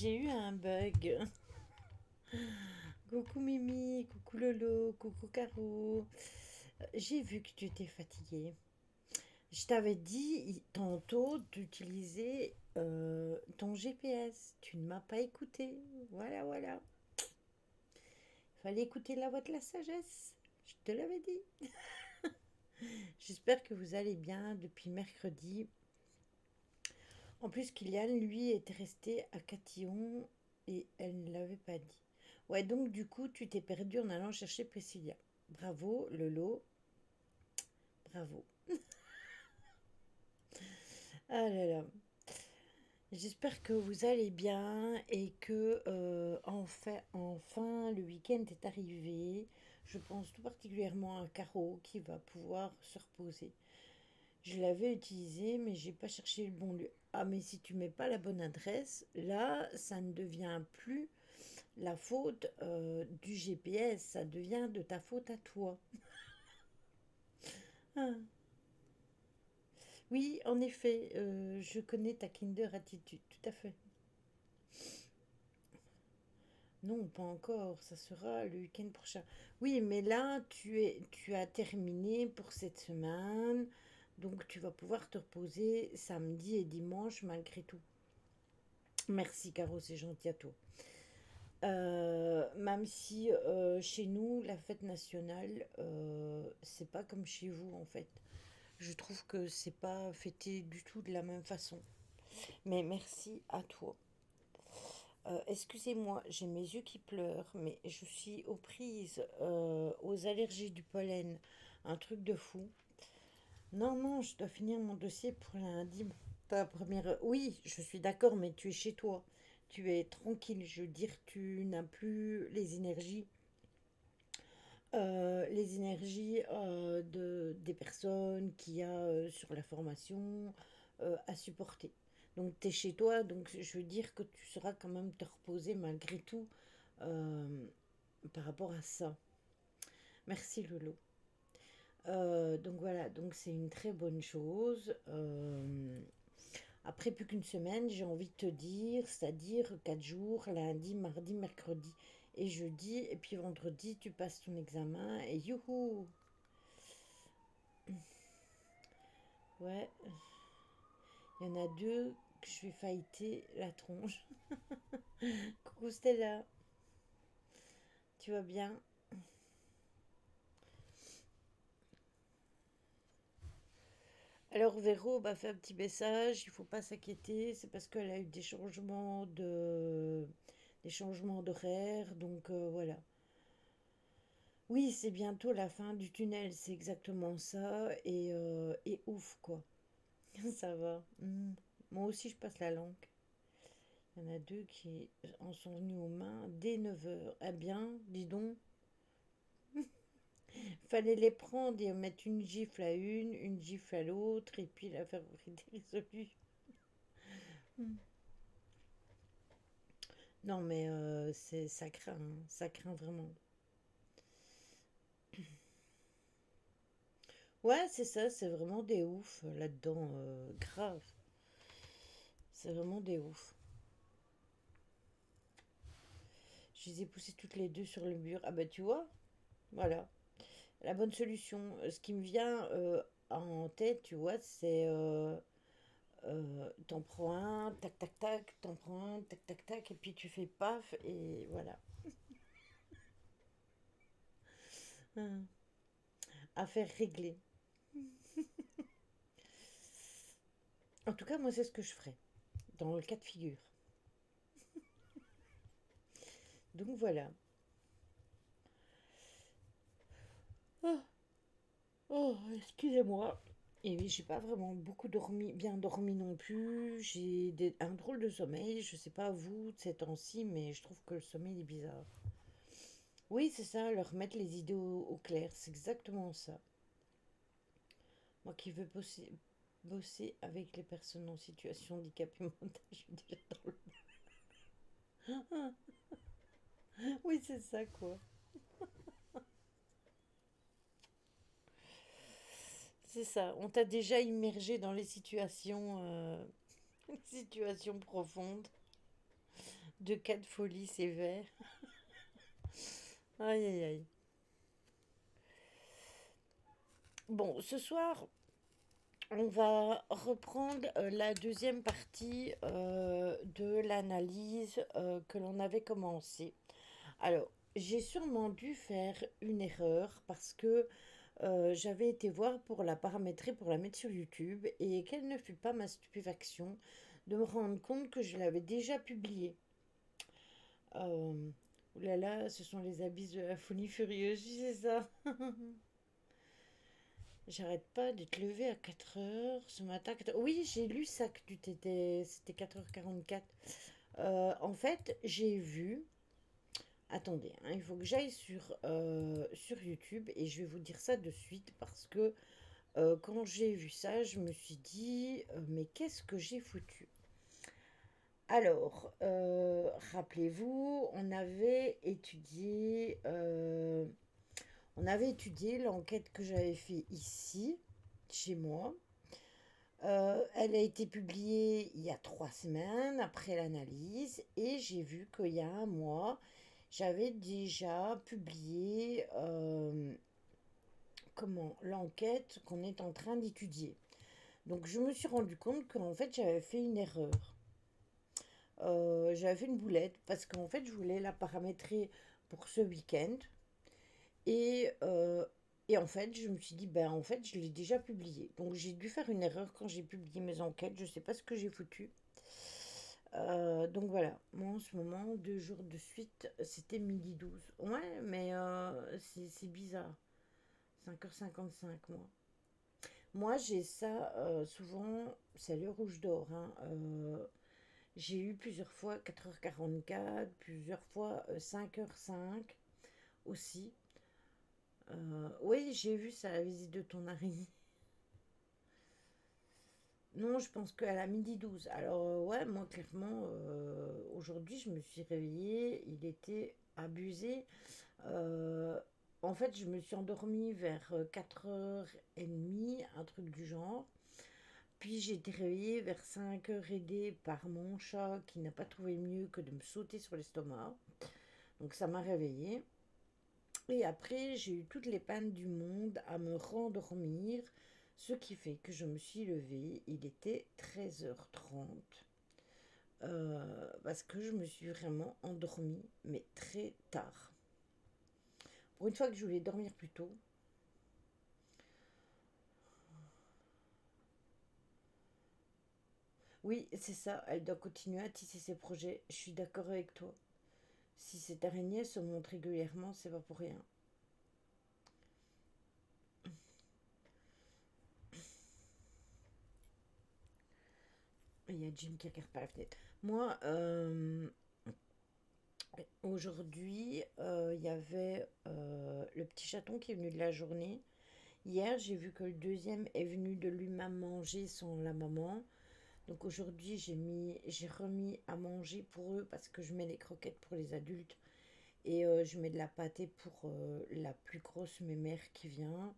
J'ai eu un bug. Coucou Mimi, coucou Lolo, coucou Caro. J'ai vu que tu étais fatiguée. Je t'avais dit tantôt d'utiliser ton GPS. Tu ne m'as pas écouté. Voilà, voilà. Fallait écouter la voix de la sagesse. Je te l'avais dit. J'espère que vous allez bien depuis mercredi. En plus, Kylian, lui, était resté à Catillon et elle ne l'avait pas dit. Ouais, donc du coup, tu t'es perdu en allant chercher Priscilla. Bravo, Lolo, bravo. Ah là là. J'espère que vous allez bien et que enfin le week-end est arrivé. Je pense tout particulièrement à Caro qui va pouvoir se reposer. Je l'avais utilisé, mais j'ai pas cherché le bon lieu. Ah, mais si tu mets pas la bonne adresse, là, ça ne devient plus la faute du GPS, ça devient de ta faute à toi. Ah, oui, en effet, je connais ta Kinder attitude, tout à fait. Non, pas encore, ça sera le week-end prochain. Oui, mais là, tu as terminé pour cette semaine, donc tu vas pouvoir te reposer samedi et dimanche malgré tout. Merci, Caro, c'est gentil à toi. Même si chez nous, la fête nationale, c'est pas comme chez vous en fait. Je trouve que c'est pas fêté du tout de la même façon. Mais merci à toi. Excusez-moi, j'ai mes yeux qui pleurent, mais je suis aux prises aux allergies du pollen. Un truc de fou. Non, non, je dois finir mon dossier pour lundi. Ta première. Oui, je suis d'accord, mais tu es chez toi. Tu es tranquille. Je veux dire, tu n'as plus les énergies des personnes qu'il y a sur la formation à supporter. Donc tu es chez toi, donc je veux dire que tu sauras quand même te reposer malgré tout euh, par rapport à ça. Merci Lolo. Donc voilà, donc c'est une très bonne chose. Après plus qu'une semaine, j'ai envie de te dire, c'est-à-dire 4 jours, lundi, mardi, mercredi et jeudi, et puis vendredi, tu passes ton examen et youhou! Ouais, il y en a deux que je vais failliter la tronche. Coucou Stella, tu vas bien? Alors Véro m'a fait un petit message, il faut pas s'inquiéter, c'est parce qu'elle a eu des changements d'horaire, donc voilà. Oui, c'est bientôt la fin du tunnel, c'est exactement ça, et ouf quoi, ça va. Moi aussi je passe la langue. Il y en a deux qui en sont venus aux mains dès 9 heures. Eh bien, dis donc, fallait les prendre et mettre une gifle à une gifle à l'autre, et puis l'affaire aurait été résolue. Mm. Non, mais ça craint, hein, ça craint vraiment. Ouais, c'est ça, c'est vraiment des oufs là-dedans, grave. C'est vraiment des oufs. Je les ai poussées toutes les deux sur le mur. Ah bah tu vois, voilà. La bonne solution, ce qui me vient en tête, tu vois, c'est t'en prends un, tac tac tac, t'en prends un, tac tac tac, et puis tu fais paf, et voilà. Hum. Affaire réglée. En tout cas, moi, c'est ce que je ferais, dans le cas de figure. Donc voilà. Oh, oh, excusez-moi. Et oui, j'ai pas vraiment beaucoup dormi, bien dormi non plus. Un drôle de sommeil. Je sais pas vous de ces temps-ci, mais je trouve que le sommeil est bizarre. Oui, c'est ça, leur mettre les idées au clair. C'est exactement ça. Moi qui veux bosser avec les personnes en situation handicapée mentale, je suis déjà dans le... Oui, c'est ça, quoi. C'est ça. On t'a déjà immergé dans les situations, situations profondes. de cas de folie sévère. Aïe, aïe, aïe. Bon, ce soir, on va reprendre la deuxième partie de l'analyse que l'on avait commencé. Alors, j'ai sûrement dû faire une erreur parce que j'avais été voir pour la paramétrer, pour la mettre sur YouTube, et quelle ne fut pas ma stupéfaction de me rendre compte que je l'avais déjà publiée. Oulala, ce sont les abysses de la folie furieuse, oui, c'est ça. J'arrête pas de te lever à 4 heures ce matin. Oui, j'ai lu ça que tu t'étais. C'était 4h44. En fait, j'ai vu. Attendez, hein, il faut que j'aille sur YouTube et je vais vous dire ça de suite parce que quand j'ai vu ça, je me suis dit mais qu'est-ce que j'ai foutu? Alors, rappelez-vous, on avait étudié l'enquête que j'avais fait ici, chez moi. Elle a été publiée il y a 3 semaines après l'analyse et j'ai vu qu'il y a un mois, j'avais déjà publié l'enquête qu'on est en train d'étudier. Donc je me suis rendu compte qu'en fait j'avais fait une erreur. J'avais fait une boulette parce qu'en fait je voulais la paramétrer pour ce week-end. Et, euh, et en fait, je me suis dit, ben en fait, je l'ai déjà publié. Donc j'ai dû faire une erreur quand j'ai publié mes enquêtes. Je sais pas ce que j'ai foutu. Donc voilà, moi en ce moment, 2 jours de suite, c'était 12h12. Ouais, mais c'est bizarre. 5h55, moi. Moi, j'ai ça souvent, c'est l'heure où je dors, hein. J'ai eu plusieurs fois 4h44, plusieurs fois 5h05 aussi. Oui, j'ai vu ça, la visite de ton araignée. Non, je pense qu'à la 12h12. Alors, ouais, moi, clairement, aujourd'hui, je me suis réveillée, il était abusé. Euh, En fait, je me suis endormie vers 4h30, un truc du genre. Puis j'ai été réveillée vers 5h aidée par mon chat qui n'a pas trouvé mieux que de me sauter sur l'estomac. Donc ça m'a réveillée. Et après, j'ai eu toutes les pannes du monde à me rendormir, ce qui fait que je me suis levée, il était 13h30, parce que je me suis vraiment endormie, mais très tard. Pour une fois que je voulais dormir plus tôt, oui, c'est ça, elle doit continuer à tisser ses projets, je suis d'accord avec toi. Si cette araignée se montre régulièrement, c'est pas pour rien. Il y a Jim qui regarde par la fenêtre. Moi, aujourd'hui, il y avait le petit chaton qui est venu de la journée. Hier, j'ai vu que le deuxième est venu de lui-même manger sans la maman. Donc aujourd'hui, j'ai remis à manger pour eux parce que je mets les croquettes pour les adultes et je mets de la pâtée pour la plus grosse mémère qui vient.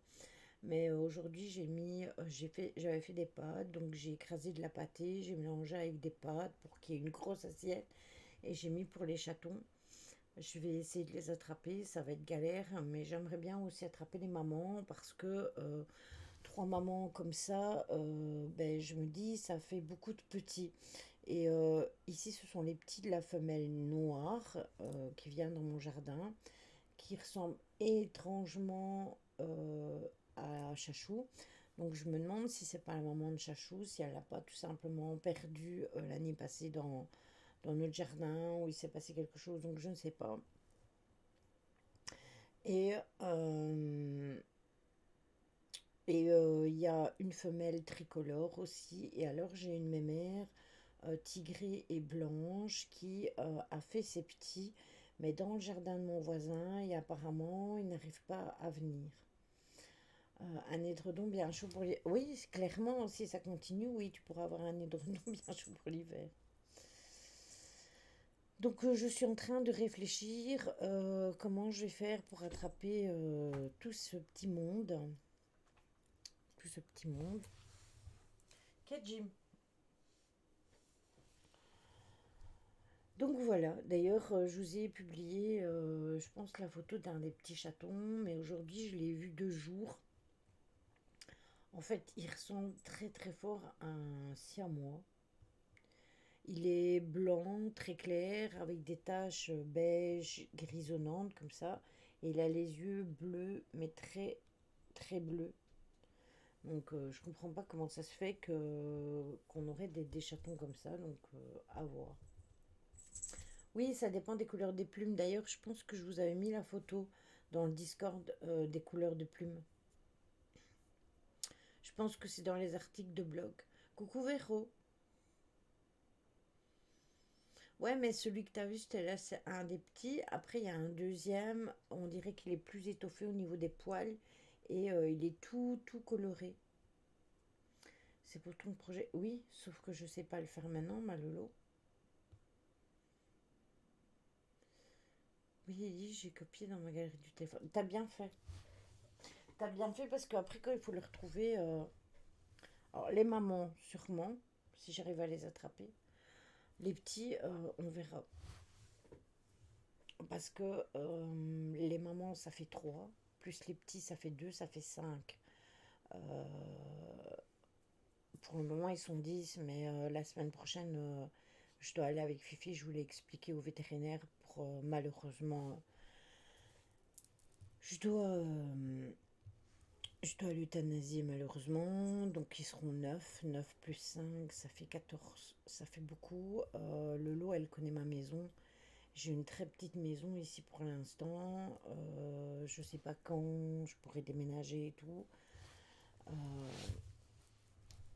Mais aujourd'hui, j'avais fait des pâtes, donc j'ai écrasé de la pâtée, j'ai mélangé avec des pâtes pour qu'il y ait une grosse assiette et j'ai mis pour les chatons. Je vais essayer de les attraper, ça va être galère, mais j'aimerais bien aussi attraper les mamans parce que 3 mamans comme ça, ben, je me dis, ça fait beaucoup de petits. Et ici, ce sont les petits de la femelle noire qui vient dans mon jardin, qui ressemblent étrangement à Chachou. Donc je me demande si c'est pas la maman de Chachou, si elle n'a pas tout simplement perdu l'année passée dans notre jardin, où il s'est passé quelque chose, donc je ne sais pas. Et il y a une femelle tricolore aussi. Et alors j'ai une mémère tigrée et blanche qui a fait ses petits, mais dans le jardin de mon voisin, et apparemment il n'arrive pas à venir. Un édredon bien chaud pour l'hiver. Oui, clairement, si ça continue, oui, tu pourras avoir un édredon bien chaud pour l'hiver. Donc je suis en train de réfléchir comment je vais faire pour attraper tout ce petit monde. Tout ce petit monde. Qu'est Jim? Donc voilà, d'ailleurs, je vous ai publié, je pense, la photo d'un des petits chatons, mais aujourd'hui, je l'ai vu de jour. En fait, il ressemble très très fort à un siamois. Il est blanc, très clair, avec des taches beige, grisonnantes comme ça. Et il a les yeux bleus, mais très très bleus. Donc je comprends pas comment ça se fait que qu'on aurait des chatons comme ça, donc à voir. Oui, ça dépend des couleurs des plumes. D'ailleurs, je pense que je vous avais mis la photo dans le Discord des couleurs de plumes. Je pense que c'est dans les articles de blog. Coucou Véro. Ouais, mais celui que tu as vu, c'était là, c'est un des petits. Après, il y a un deuxième. On dirait qu'il est plus étoffé au niveau des poils. Et il est tout coloré. C'est pour ton projet. Oui, sauf que je sais pas le faire maintenant, ma Lolo. Oui, Ellie, j'ai copié dans ma galerie du téléphone. T'as bien fait. T'as bien fait parce qu'après, quand il faut le retrouver. Alors, les mamans, sûrement, si j'arrive à les attraper. Les petits, on verra. Parce que les mamans, ça fait 3 plus les petits, ça fait 2 ça fait 5. Euh, pour le moment, ils sont 10 mais la semaine prochaine, je dois aller avec Fifi. Je voulais expliquer au vétérinaire pour malheureusement, je dois, euh, je dois l'euthanasier malheureusement. Donc ils seront 9 9 plus 5 ça fait 14. Ça fait beaucoup. Le lot, elle connaît ma maison. J'ai une très petite maison ici pour l'instant. Je sais pas quand je pourrai déménager et tout. Euh,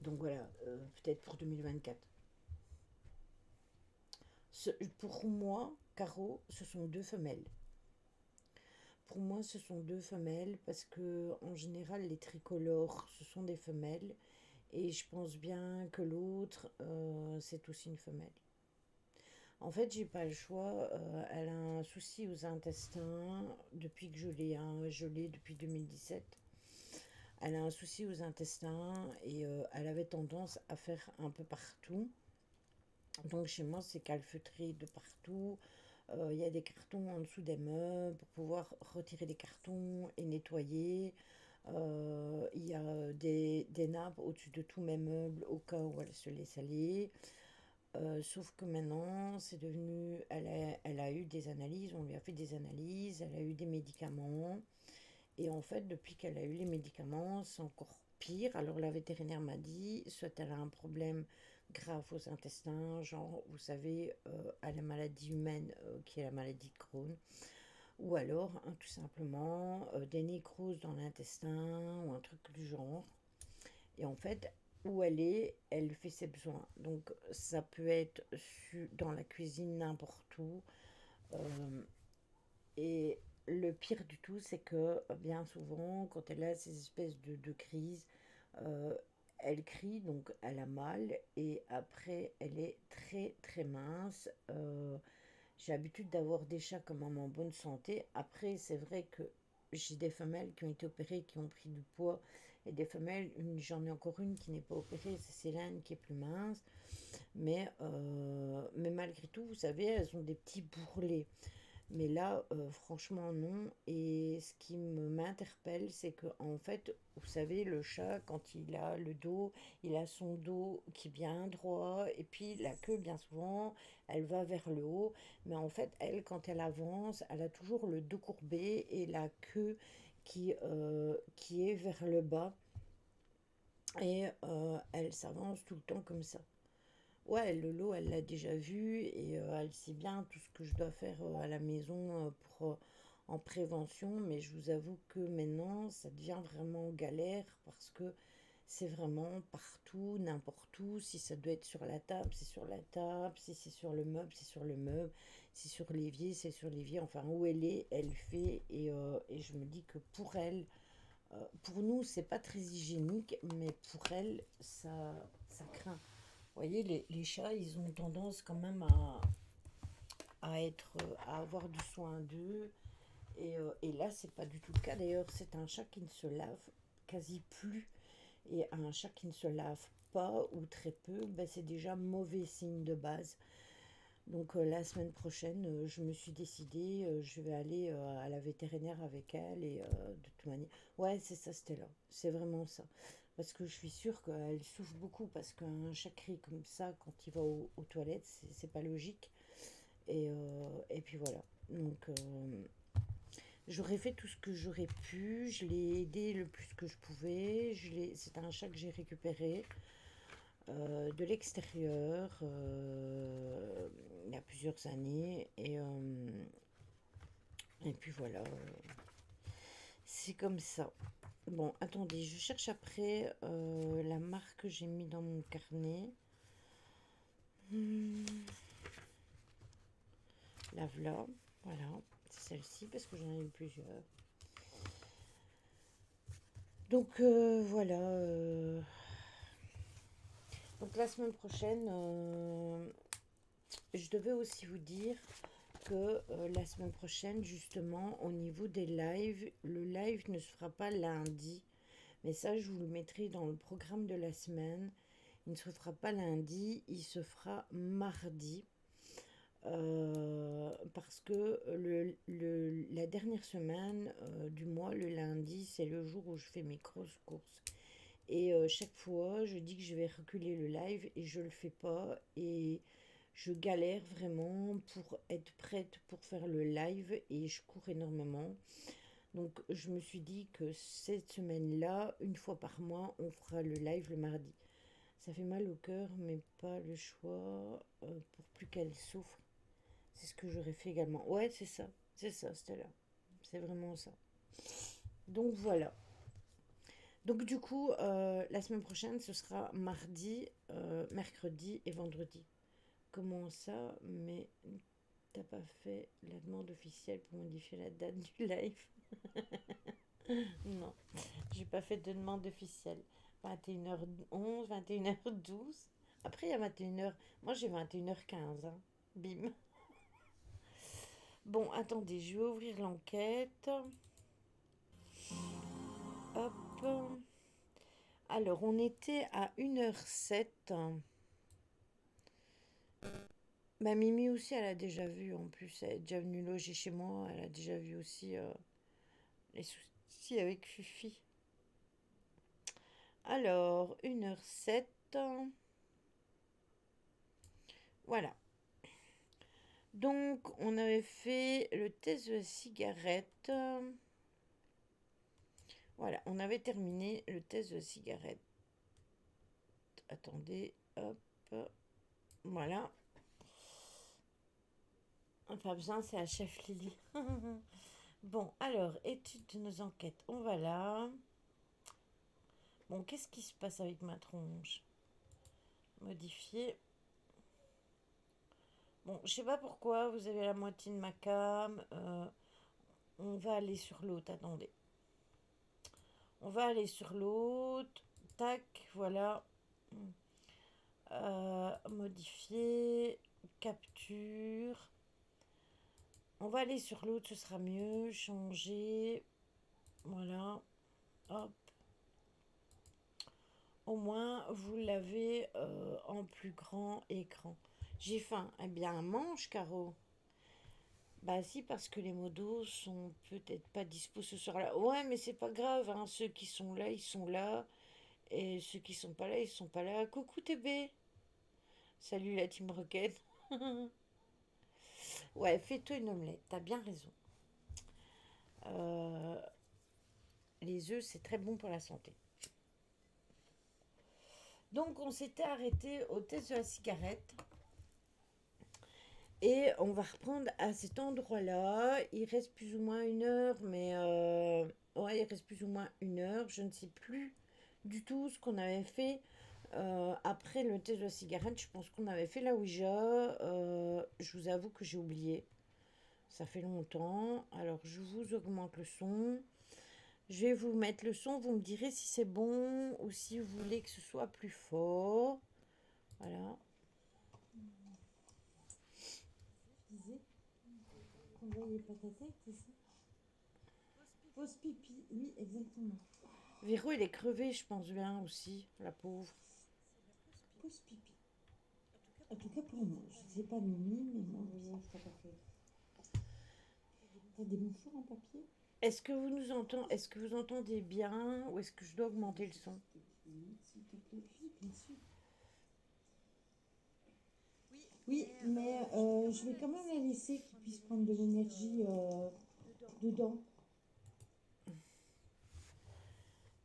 donc voilà, peut-être pour 2024. Pour moi, Caro, ce sont deux femelles. Pour moi, ce sont deux femelles parce que en général, les tricolores, ce sont des femelles. Et je pense bien que l'autre, c'est aussi une femelle. En fait, j'ai pas le choix. Elle a un souci aux intestins depuis que je l'ai. Hein, je l'ai depuis 2017. Elle a un souci aux intestins et elle avait tendance à faire un peu partout. Donc chez moi, c'est calfeutré de partout. Il y a des cartons en dessous des meubles pour pouvoir retirer les cartons et nettoyer. Il y a des nappes au-dessus de tous mes meubles au cas où elle se laisse aller. Sauf que maintenant, c'est devenu. Elle a eu des analyses, on lui a fait des analyses, elle a eu des médicaments. Et en fait, depuis qu'elle a eu les médicaments, c'est encore pire. Alors la vétérinaire m'a dit, soit elle a un problème grave aux intestins, genre, vous savez, à la maladie humaine qui est la maladie de Crohn, ou alors, hein, tout simplement, des nécroses dans l'intestin ou un truc du genre. Et en fait, où elle fait ses besoins. Donc ça peut être dans la cuisine, n'importe où. Euh, et le pire du tout, c'est que bien souvent, quand elle a ces espèces de crises, euh, elle crie, donc elle a mal, et après, elle est très très mince. J'ai l'habitude d'avoir des chats quand même en bonne santé. Après, c'est vrai que j'ai des femelles qui ont été opérées, qui ont pris du poids, et des femelles, j'en ai encore une qui n'est pas opérée, c'est Célène qui est plus mince. Mais malgré tout, vous savez, elles ont des petits bourrelets. Mais là, franchement, non. Et ce qui m'interpelle, c'est que, en fait, vous savez, le chat, quand il a le dos, il a son dos qui est bien droit, et puis la queue, bien souvent, elle va vers le haut. Mais en fait, elle, quand elle avance, elle a toujours le dos courbé et la queue qui est vers le bas. Et elle s'avance tout le temps comme ça. Ouais, le lot, elle l'a déjà vu et elle sait bien tout ce que je dois faire à la maison en prévention. Mais je vous avoue que maintenant, ça devient vraiment galère parce que c'est vraiment partout, n'importe où. Si ça doit être sur la table, c'est sur la table. Si c'est sur le meuble, c'est sur le meuble. Si c'est sur l'évier, c'est sur l'évier. Enfin, où elle est, elle fait. Et je me dis que pour nous, c'est pas très hygiénique, mais pour elle, ça craint. Vous voyez, les chats, ils ont tendance quand même à avoir du soin d'eux. Et là, c'est pas du tout le cas. D'ailleurs, c'est un chat qui ne se lave quasi plus. Et un chat qui ne se lave pas ou très peu, ben, c'est déjà mauvais signe de base. Donc la semaine prochaine, je me suis décidée, je vais aller à la vétérinaire avec elle et de toute manière... Ouais, c'est ça, Stella. C'est vraiment ça. Parce que je suis sûre qu'elle souffre beaucoup parce qu'un chat crie comme ça quand il va aux toilettes, c'est pas logique. Et puis voilà. Donc j'aurais fait tout ce que j'aurais pu. Je l'ai aidé le plus que je pouvais. C'est un chat que j'ai récupéré de l'extérieur il y a plusieurs années. Et puis voilà, c'est comme ça. Bon, attendez, je cherche après la marque que j'ai mis dans mon carnet. Hmm, la voilà, voilà, c'est celle-ci parce que j'en ai eu plusieurs. Donc voilà. Donc la semaine prochaine, je devais aussi vous dire que la semaine prochaine, justement, au niveau des lives, le live ne se fera pas lundi. Mais ça, je vous le mettrai dans le programme de la semaine. Il ne se fera pas lundi, il se fera mardi. Parce que la dernière semaine du mois, le lundi, c'est le jour où je fais mes grosses courses. Et chaque fois, je dis que je vais reculer le live et je le fais pas. Et je galère vraiment pour être prête pour faire le live et je cours énormément. Donc je me suis dit que cette semaine-là, une fois par mois, on fera le live le mardi. Ça fait mal au cœur, mais pas le choix pour plus qu'elle souffre. C'est ce que j'aurais fait également. Ouais, c'est ça, c'était là. C'est vraiment ça. Donc voilà. Donc du coup, la semaine prochaine, ce sera mardi, mercredi et vendredi. Comment ça? Mais t'as pas fait la demande officielle pour modifier la date du live? Non, j'ai pas fait de demande officielle. 21h11, 21h12. Après, il y a 21h. Moi, j'ai 21h15. Hein. Bim. Bon, attendez, je vais ouvrir l'enquête. Hop. Alors, on était à 1h07. Ma Mimi aussi, elle a déjà vu. En plus, elle est déjà venue loger chez moi. Elle a déjà vu aussi les soucis avec Fifi. Alors, 1h07. Voilà. Donc, on avait fait le test de la cigarette. Voilà, on avait terminé le test de la cigarette. Attendez, hop. Voilà. Pas besoin, c'est la chef Lily. Bon, alors, étude de nos enquêtes. On va là. Bon, qu'est-ce qui se passe avec ma tronche? Modifier. Bon, je sais pas pourquoi, vous avez la moitié de ma cam. On va aller sur l'autre, attendez. On va aller sur l'autre. Tac, voilà. Modifier. Capture. On va aller sur l'autre, ce sera mieux. Changer. Voilà. Hop. Au moins, vous l'avez en plus grand écran. J'ai faim. Eh bien, mange, Caro. Bah si, parce que les modos sont peut-être pas dispo ce soir-là. Ouais, mais c'est pas grave, hein. Ceux qui sont là, ils sont là. Et ceux qui sont pas là, ils sont pas là. Coucou TB. Salut la Team Rocket. Ouais, fais-toi une omelette, t'as bien raison. Euh, les œufs, c'est très bon pour la santé. Donc, on s'était arrêté au test de la cigarette. Et on va reprendre à cet endroit-là. Il reste plus ou moins 1 heure, mais ouais, il reste plus ou moins 1 heure. Je ne sais plus du tout ce qu'on avait fait après le test de la cigarette. Je pense qu'on avait fait la Ouija. Je vous avoue que j'ai oublié. Ça fait longtemps. Alors, je vous augmente le son. Je vais vous mettre le son. Vous me direz si c'est bon ou si vous voulez que ce soit plus fort. Voilà. Je disais qu'on voyait pas ta tête, c'est ça? Pause pipi, oui, exactement. Véro, il est crevé, je pense bien aussi, la pauvre. Pause pipi. En tout cas pour moi. Je sais pas Mimi, mais moi. Oui, je t'ai pas fait. T'as des mouchoirs en papier? Est-ce que vous nous entendez, est-ce que vous entendez bien ou est-ce que je dois augmenter le son? S'il te plaît. Oui, bien sûr. Oui, mais je vais quand même la laisser qu'il puisse prendre de l'énergie dedans.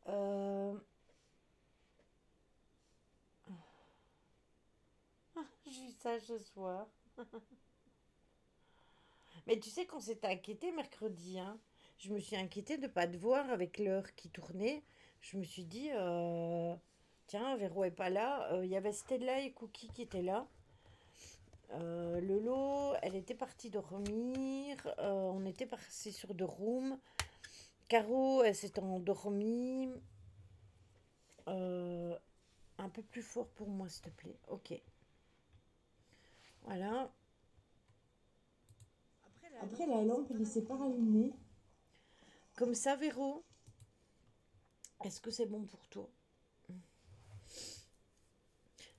Euh... J'ai eu ça ce soir. Mais tu sais qu'on s'était inquiété mercredi, hein. Je me suis inquiétée de ne pas te voir avec l'heure qui tournait. Je me suis dit, tiens, Véro est pas là. Il y avait Stella et Cookie qui étaient là. Lolo, elle était partie dormir. On était passé sur deux rooms. Caro, elle s'est endormie. Euh, un peu plus fort pour moi, s'il te plaît. Ok. Voilà. Après, la lampe, elle ne s'est pas rallumée. Comme ça, Véro, est-ce que c'est bon pour toi?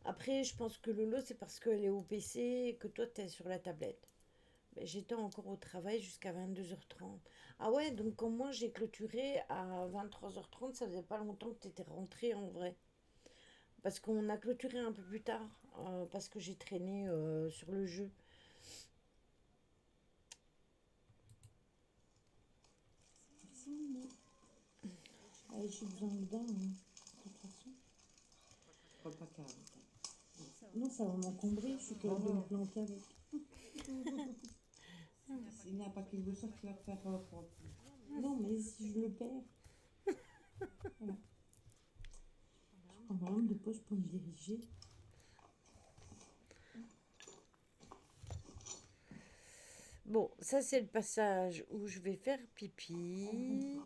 Après, je pense que Lolo, c'est parce qu'elle est au PC et que toi, tu es sur la tablette. Mais j'étais encore au travail jusqu'à 22h30. Ah ouais, donc quand moi j'ai clôturé à 23h30, ça faisait pas longtemps que tu étais rentré en vrai. Parce qu'on a clôturé un peu plus tard, parce que j'ai traîné sur le jeu. Allez, j'ai besoin dedans, de toute façon. Prends pas qu'à. Non, ça va m'encombrer, je suis capable de me planter avec. Il n'y a pas quelque chose qui va te faire prendre. Non, mais si je le perds, voilà. Je prends ma lampe de poche pour me diriger. Bon, ça c'est le passage où je vais faire pipi.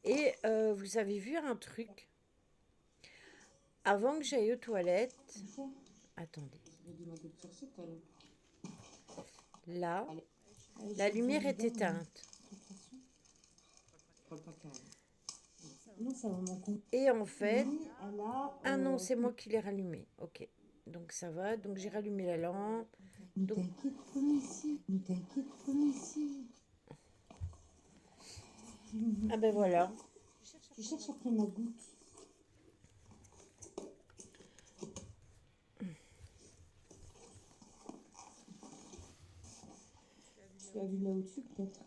Et vous avez vu un truc? Avant que j'aille aux toilettes, attendez, là, la lumière est éteinte. Non, ça va m'encombrer. Et en fait, ah non, c'est moi qui l'ai rallumé. Ok, donc ça va. Donc j'ai rallumé la lampe. Ne t'inquiète pas ici, ne t'inquiète pas ici. Ah ben voilà. Je cherche après ma goutte. Tu as vu là au-dessus peut-être?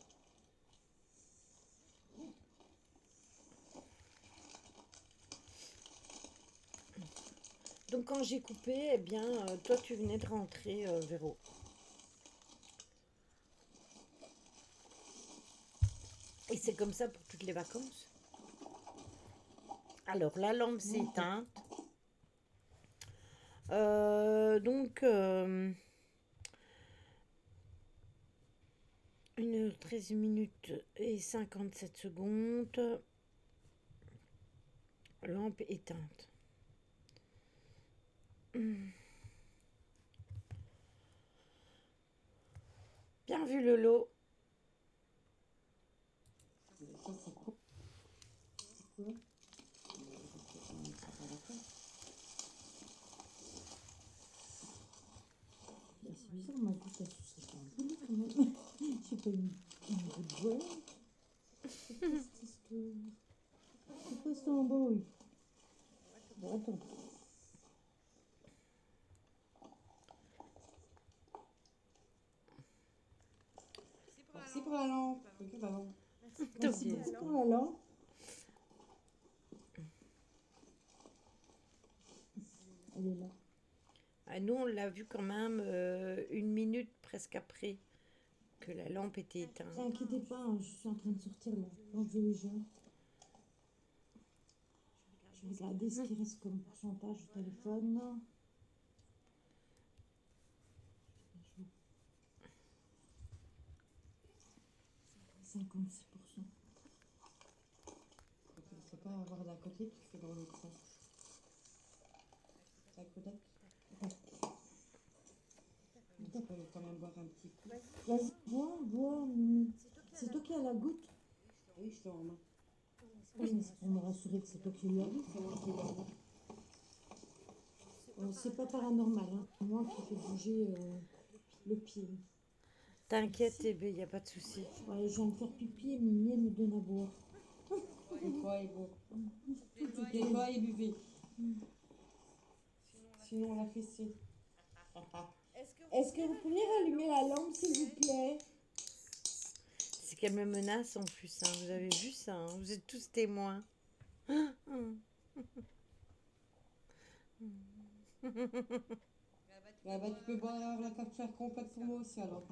Donc quand j'ai coupé, eh bien, toi tu venais de rentrer, Véro. Et c'est comme ça pour toutes les vacances. Alors la lampe s'est éteinte. Donc 1h13 minutes et 57 secondes. Lampe éteinte. Bien vu Lolo. Ça, c'est quoi? C'est bizarre, ma goutte a sucé sur un boulot quand même. J'ai pas une goutte de voile. C'est quoi cette histoire? C'est quoi cette embrouille? Bon, attends. Merci pour la lampe. Ok, bah non. Merci beaucoup pour la lampe. Elle est là. Ah, nous, on l'a vu quand même 1 minute presque après que la lampe était éteinte. Ne vous inquiétez pas, hein, je suis en train de sortir là. L'enlever les gens. Je vais regarder ce qui reste comme pourcentage au téléphone. 56%. Quand tu ne sais pas avoir d'un côté, tu fais dans l'autre sens. Ça Kodak. Tu peux quand même boire un petit coup. Vas-y, bois, bois, Mimi. C'est toi qui as la goutte? Oui, je te rends main. Oui, mais c'est pour me rassurer que c'est toi qui lui as dit. C'est moi qui l'ai dit. C'est pas paranormal, hein. C'est moi qui fais bouger le pied. T'inquiète, il n'y a pas de souci. Ouais, je viens de faire pipi et Mimi me donne à boire. Tais-toi et bois. Tais-toi et buvez. Sinon, on la fessée. Est-ce que vous pourriez rallumer la lampe, s'il vous plaît? C'est qu'elle me menace en plus, hein. Vous avez vu ça, hein. Vous êtes tous témoins. Ah bah, tu peux boire la cafetière complète pour moi aussi alors.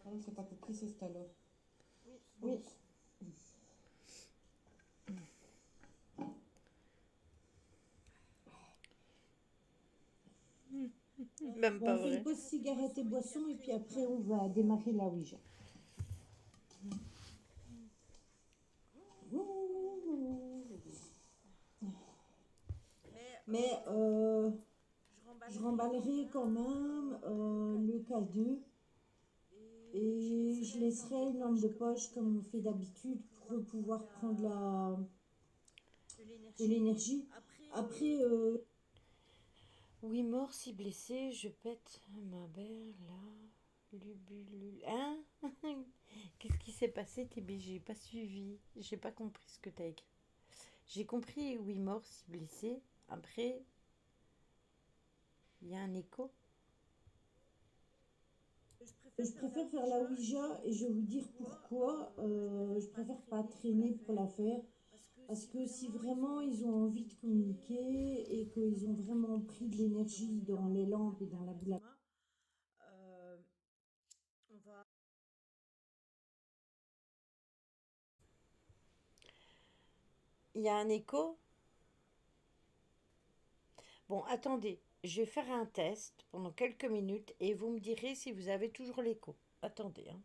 Ah non, c'est pas compris, c'est cette alors. Oui. Même pas vrai. On fait une pause cigarette et boisson et puis après on va démarrer la Ouija. Mais je remballerai quand même le K2 et je laisserai une lampe de poche comme on fait d'habitude pour pouvoir prendre de l'énergie. Après, oui, mort, si blessé, je pète ma belle là. Lubulule. Hein? Qu'est-ce qui s'est passé, TB? J'ai pas suivi. J'ai pas compris ce que t'as écrit. J'ai compris, oui, mort, si blessé. Après, il y a un écho. Je préfère faire la Ouija et je vais vous dire pourquoi. Je préfère pas traîner pour la faire. Parce que si vraiment ils ont envie de communiquer et qu'ils ont vraiment pris de l'énergie dans les lampes et dans la boule on va... Il y a un écho? Bon, attendez, je vais faire un test pendant quelques minutes et vous me direz si vous avez toujours l'écho. Attendez, hein.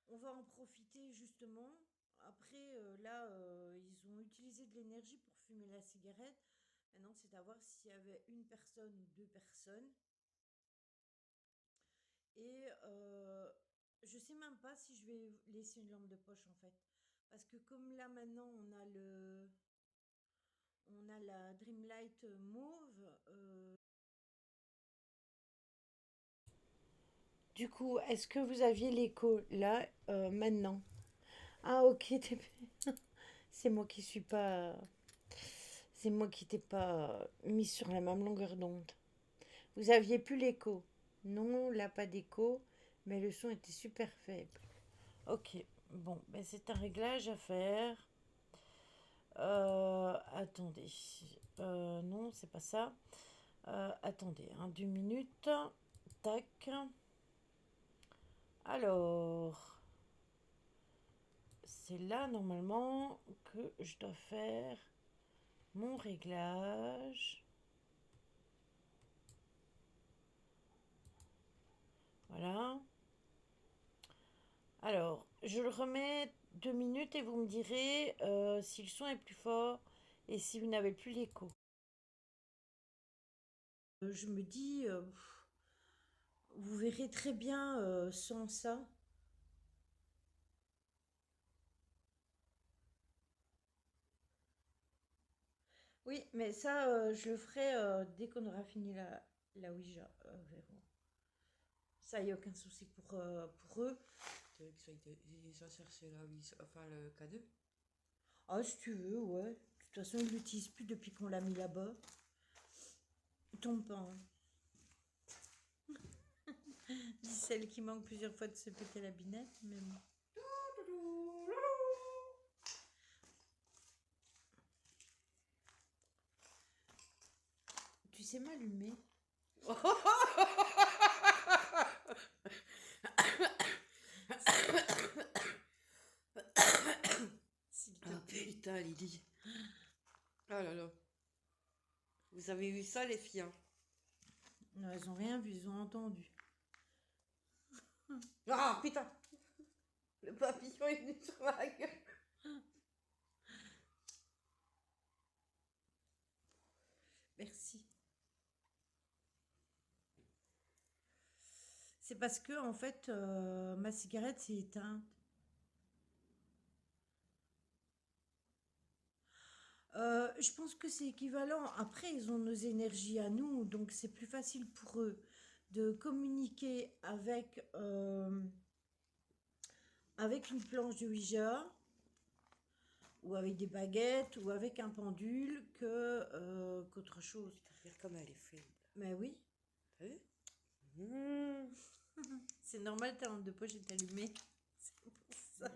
On va en profiter justement. Après, là, ils ont utilisé de l'énergie pour fumer la cigarette. Maintenant, c'est à voir s'il y avait une personne ou deux personnes. Et je sais même pas si je vais laisser une lampe de poche en fait. Parce que comme là maintenant on a la Dreamlight mauve. Du coup, est-ce que vous aviez l'écho là maintenant? Ah ok, c'est moi qui suis pas. C'est moi qui t'ai pas mis sur la même longueur d'onde. Vous aviez plus l'écho. Non, là pas d'écho, mais le son était super faible. Ok, bon, ben c'est un réglage à faire. Attendez. Non, c'est pas ça. Attendez, 2 minutes. Tac. Alors, c'est là normalement que je dois faire mon réglage. Voilà. Alors, je le remets 2 minutes et vous me direz si le son est plus fort et si vous n'avez plus l'écho. Je me dis, vous verrez très bien sans ça. Oui, mais ça, je le ferai dès qu'on aura fini la Ouija, Véro. Ça, il n'y a aucun souci pour eux. Tu veux qu'ils soient chercher la Ouija, enfin le K2? Ah, si tu veux, ouais. De toute façon, ils ne l'utilisent plus depuis qu'on l'a mis là-bas. Tombe pas, hein. Celle qui manque plusieurs fois de se péter la binette, mais bon. Tu sais m'allumer? Ah putain, Lydie. Oh là là. Vous avez vu ça, les filles, hein? Non, elles ont rien vu, ils ont entendu. Ah putain! Le papillon est venu sur ma gueule. Merci. C'est parce que, en fait, ma cigarette s'est éteinte. Je pense que c'est équivalent. Après, ils ont nos énergies à nous, donc c'est plus facile pour eux de communiquer avec une planche de Ouija ou avec des baguettes ou avec un pendule qu'autre chose. Regarde comme elle est faible. Mais oui, T'as vu? Mmh. c'est normal, ta lampe de poche est allumée. C'est pour ça.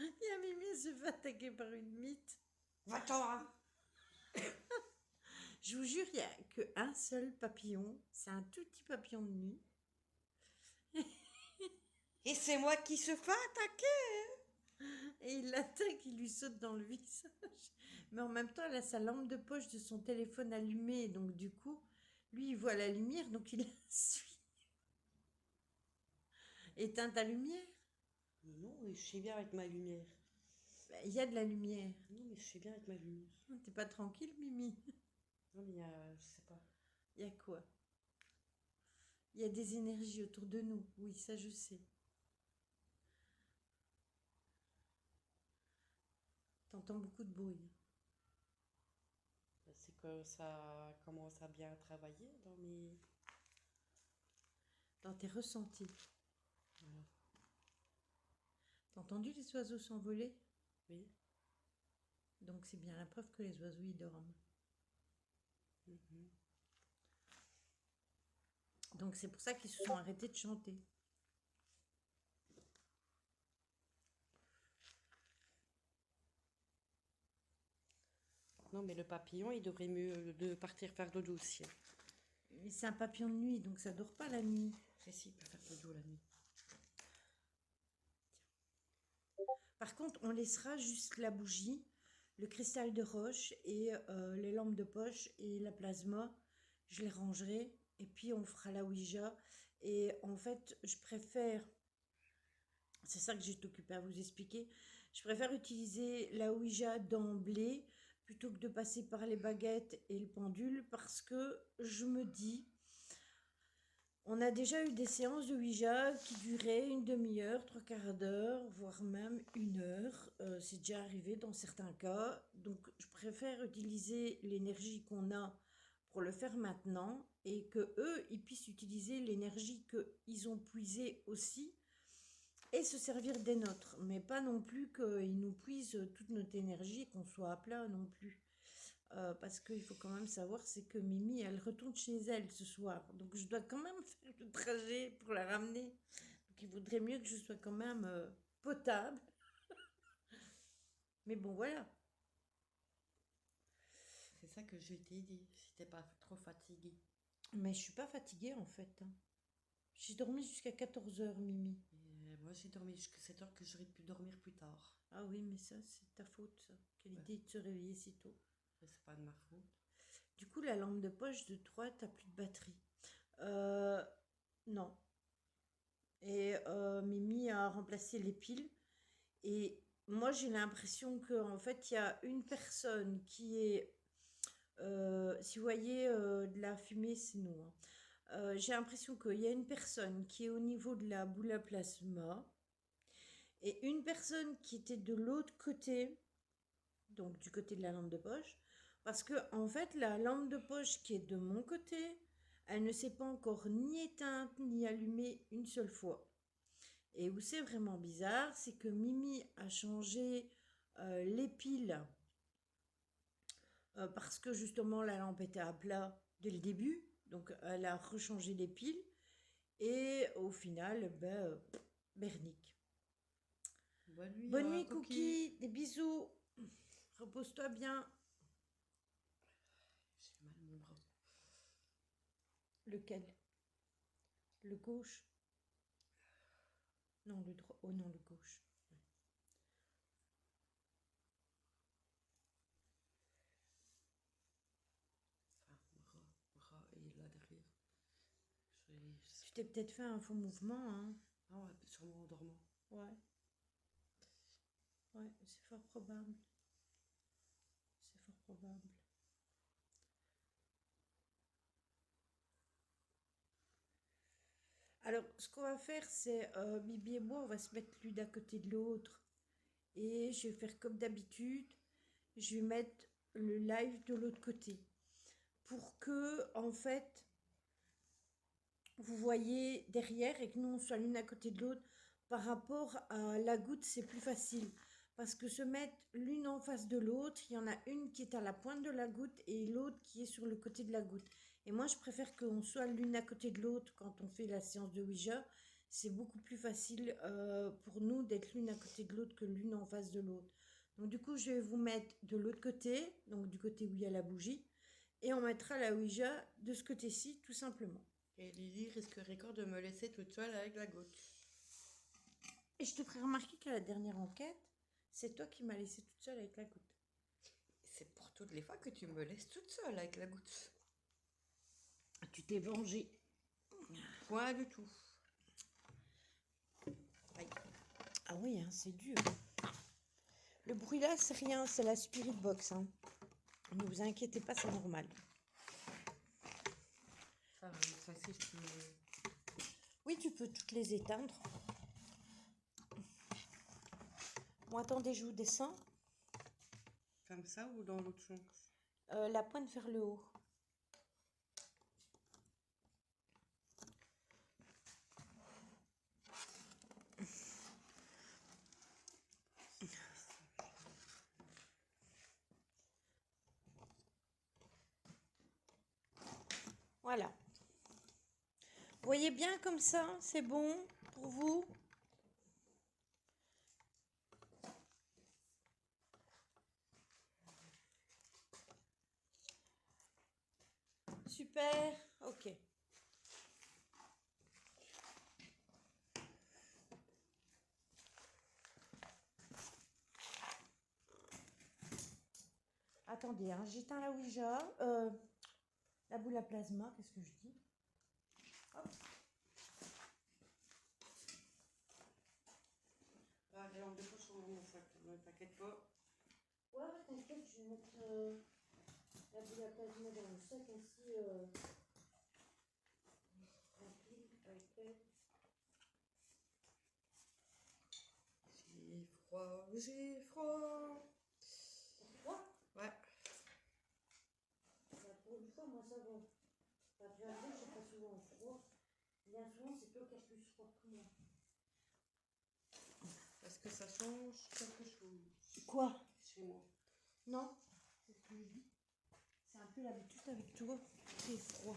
Il y a Mimi, elle se fait attaquer par une mythe. Va-t'en, hein. Je vous jure, il n'y a qu'un seul papillon. C'est un tout petit papillon de nuit. Et c'est moi qui se fais attaquer. Et il l'attaque, il lui saute dans le visage. Mais en même temps, elle a sa lampe de poche de son téléphone allumée. Donc du coup, lui, il voit la lumière, donc il la suit. Éteins ta lumière. Non, mais je sais bien avec ma lumière. Ben, il y a de la lumière. Non, mais je sais bien avec ma lumière. T'es pas tranquille, Mimi? Non, mais il y a, je sais pas. Il y a quoi? Il y a des énergies autour de nous. Oui, ça je sais. T'entends beaucoup de bruit. C'est que ça commence à bien travailler dans mes... Dans tes ressentis. Voilà. T'as entendu les oiseaux s'envoler? Oui. Donc c'est bien la preuve que les oiseaux y dorment. Mhm. Donc c'est pour ça qu'ils se sont arrêtés de chanter. Non, mais le papillon, il devrait mieux de partir faire dodo aussi. Mais c'est un papillon de nuit, donc ça dort pas la nuit. Mais si, il peut faire dodo la nuit. Par contre, on laissera juste la bougie, le cristal de roche et les lampes de poche et la plasma. Je les rangerai et puis on fera la Ouija. Et en fait, je préfère, c'est ça que j'ai occupé à vous expliquer, je préfère utiliser la Ouija d'emblée plutôt que de passer par les baguettes et le pendule parce que je me dis, on a déjà eu des séances de Ouija qui duraient une demi-heure, trois quarts d'heure, voire même une heure. C'est déjà arrivé dans certains cas. Donc, je préfère utiliser l'énergie qu'on a pour le faire maintenant et que eux, ils puissent utiliser l'énergie qu'ils ont puisée aussi et se servir des nôtres. Mais pas non plus qu'ils nous puisent toute notre énergie et qu'on soit à plat non plus. Parce qu'il faut quand même savoir, c'est que Mimi, elle retourne chez elle ce soir. Donc je dois quand même faire le trajet pour la ramener. Donc il vaudrait mieux que je sois quand même potable. Mais bon, voilà. C'est ça que je t'ai dit, si t'es pas trop fatiguée. Mais je suis pas fatiguée en fait, hein. J'ai dormi jusqu'à 14 h, Mimi. Et moi, j'ai dormi jusqu'à 7 heures que j'aurais pu dormir plus tard. Ah oui, mais ça, c'est ta faute, ça. Quelle idée de se réveiller si tôt. Mais c'est pas de ma faute. Du coup, la lampe de poche de 3, t'as plus de batterie. Non. Et Mimi a remplacé les piles. Et moi, j'ai l'impression qu'en fait, il y a une personne qui est... si vous voyez de la fumée, c'est nous, hein. J'ai l'impression qu'il y a une personne qui est au niveau de la boule à plasma et une personne qui était de l'autre côté, donc du côté de la lampe de poche, parce que en fait, la lampe de poche qui est de mon côté, elle ne s'est pas encore ni éteinte ni allumée une seule fois. Et où c'est vraiment bizarre, c'est que Mimi a changé les piles parce que justement la lampe était à plat dès le début. Donc elle a rechangé les piles. Et au final, bernique. Bonne nuit, Cookie. Des bisous. Repose-toi bien. J'ai mal mon bras. Lequel? Le gauche? Non, le droit. Oh non, le gauche. Enfin, bras et là derrière. Tu t'es peut-être fait un faux mouvement, hein? Ah ouais, sûrement en dormant. Ouais. Ouais, c'est fort probable. C'est fort probable. Alors, ce qu'on va faire, c'est Bibi et moi, on va se mettre l'une à côté de l'autre. Et je vais faire comme d'habitude. Je vais mettre le live de l'autre côté. Pour que, en fait, vous voyez derrière et que nous, on soit l'une à côté de l'autre. Par rapport à la goutte, c'est plus facile. Parce que se mettre l'une en face de l'autre, il y en a une qui est à la pointe de la goutte et l'autre qui est sur le côté de la goutte. Et moi, je préfère qu'on soit l'une à côté de l'autre quand on fait la séance de Ouija. C'est beaucoup plus facile pour nous d'être l'une à côté de l'autre que l'une en face de l'autre. Donc du coup, je vais vous mettre de l'autre côté, donc du côté où il y a la bougie, et on mettra la Ouija de ce côté-ci, tout simplement. Et Lily risquerait encore de me laisser toute seule avec la goutte. Et je te ferai remarquer qu'à la dernière enquête, c'est toi qui m'as laissé toute seule avec la goutte. C'est pour toutes les fois que tu me laisses toute seule avec la goutte. Tu t'es vengée. Point du tout. Aïe. Ah oui, hein, c'est dur. Le bruit là, c'est rien, c'est la spirit box. Hein. Ne vous inquiétez pas, c'est normal. Ça si je peux... Oui, tu peux toutes les éteindre. Bon, attendez, je vous descends. Comme ça ou dans l'autre sens? La pointe vers le haut. Voilà. Vous voyez bien comme ça, c'est bon pour vous? Super, ok. Attendez, hein, j'éteins la Ouija. La boule à plasma, qu'est-ce que je dis? Hop. Allez, on dépose sur mon sac, ne t'inquiète pas. Ouais, t'inquiète, je vais mettre la boule à plasma dans le sac ainsi. Tranquille, avec elle. J'ai froid, j'ai froid. C'est froid? Ouais. Bah, pour une fois, moi ça va. Enfin, tu vas dire, j'ai pas souvent froid. Bien souvent, c'est toi qui as plus froid que moi. Est-ce que ça change quelque chose Quoi? chez moi? Non, c'est ce que je dis. C'est un peu l'habitude avec toi. C'est froid.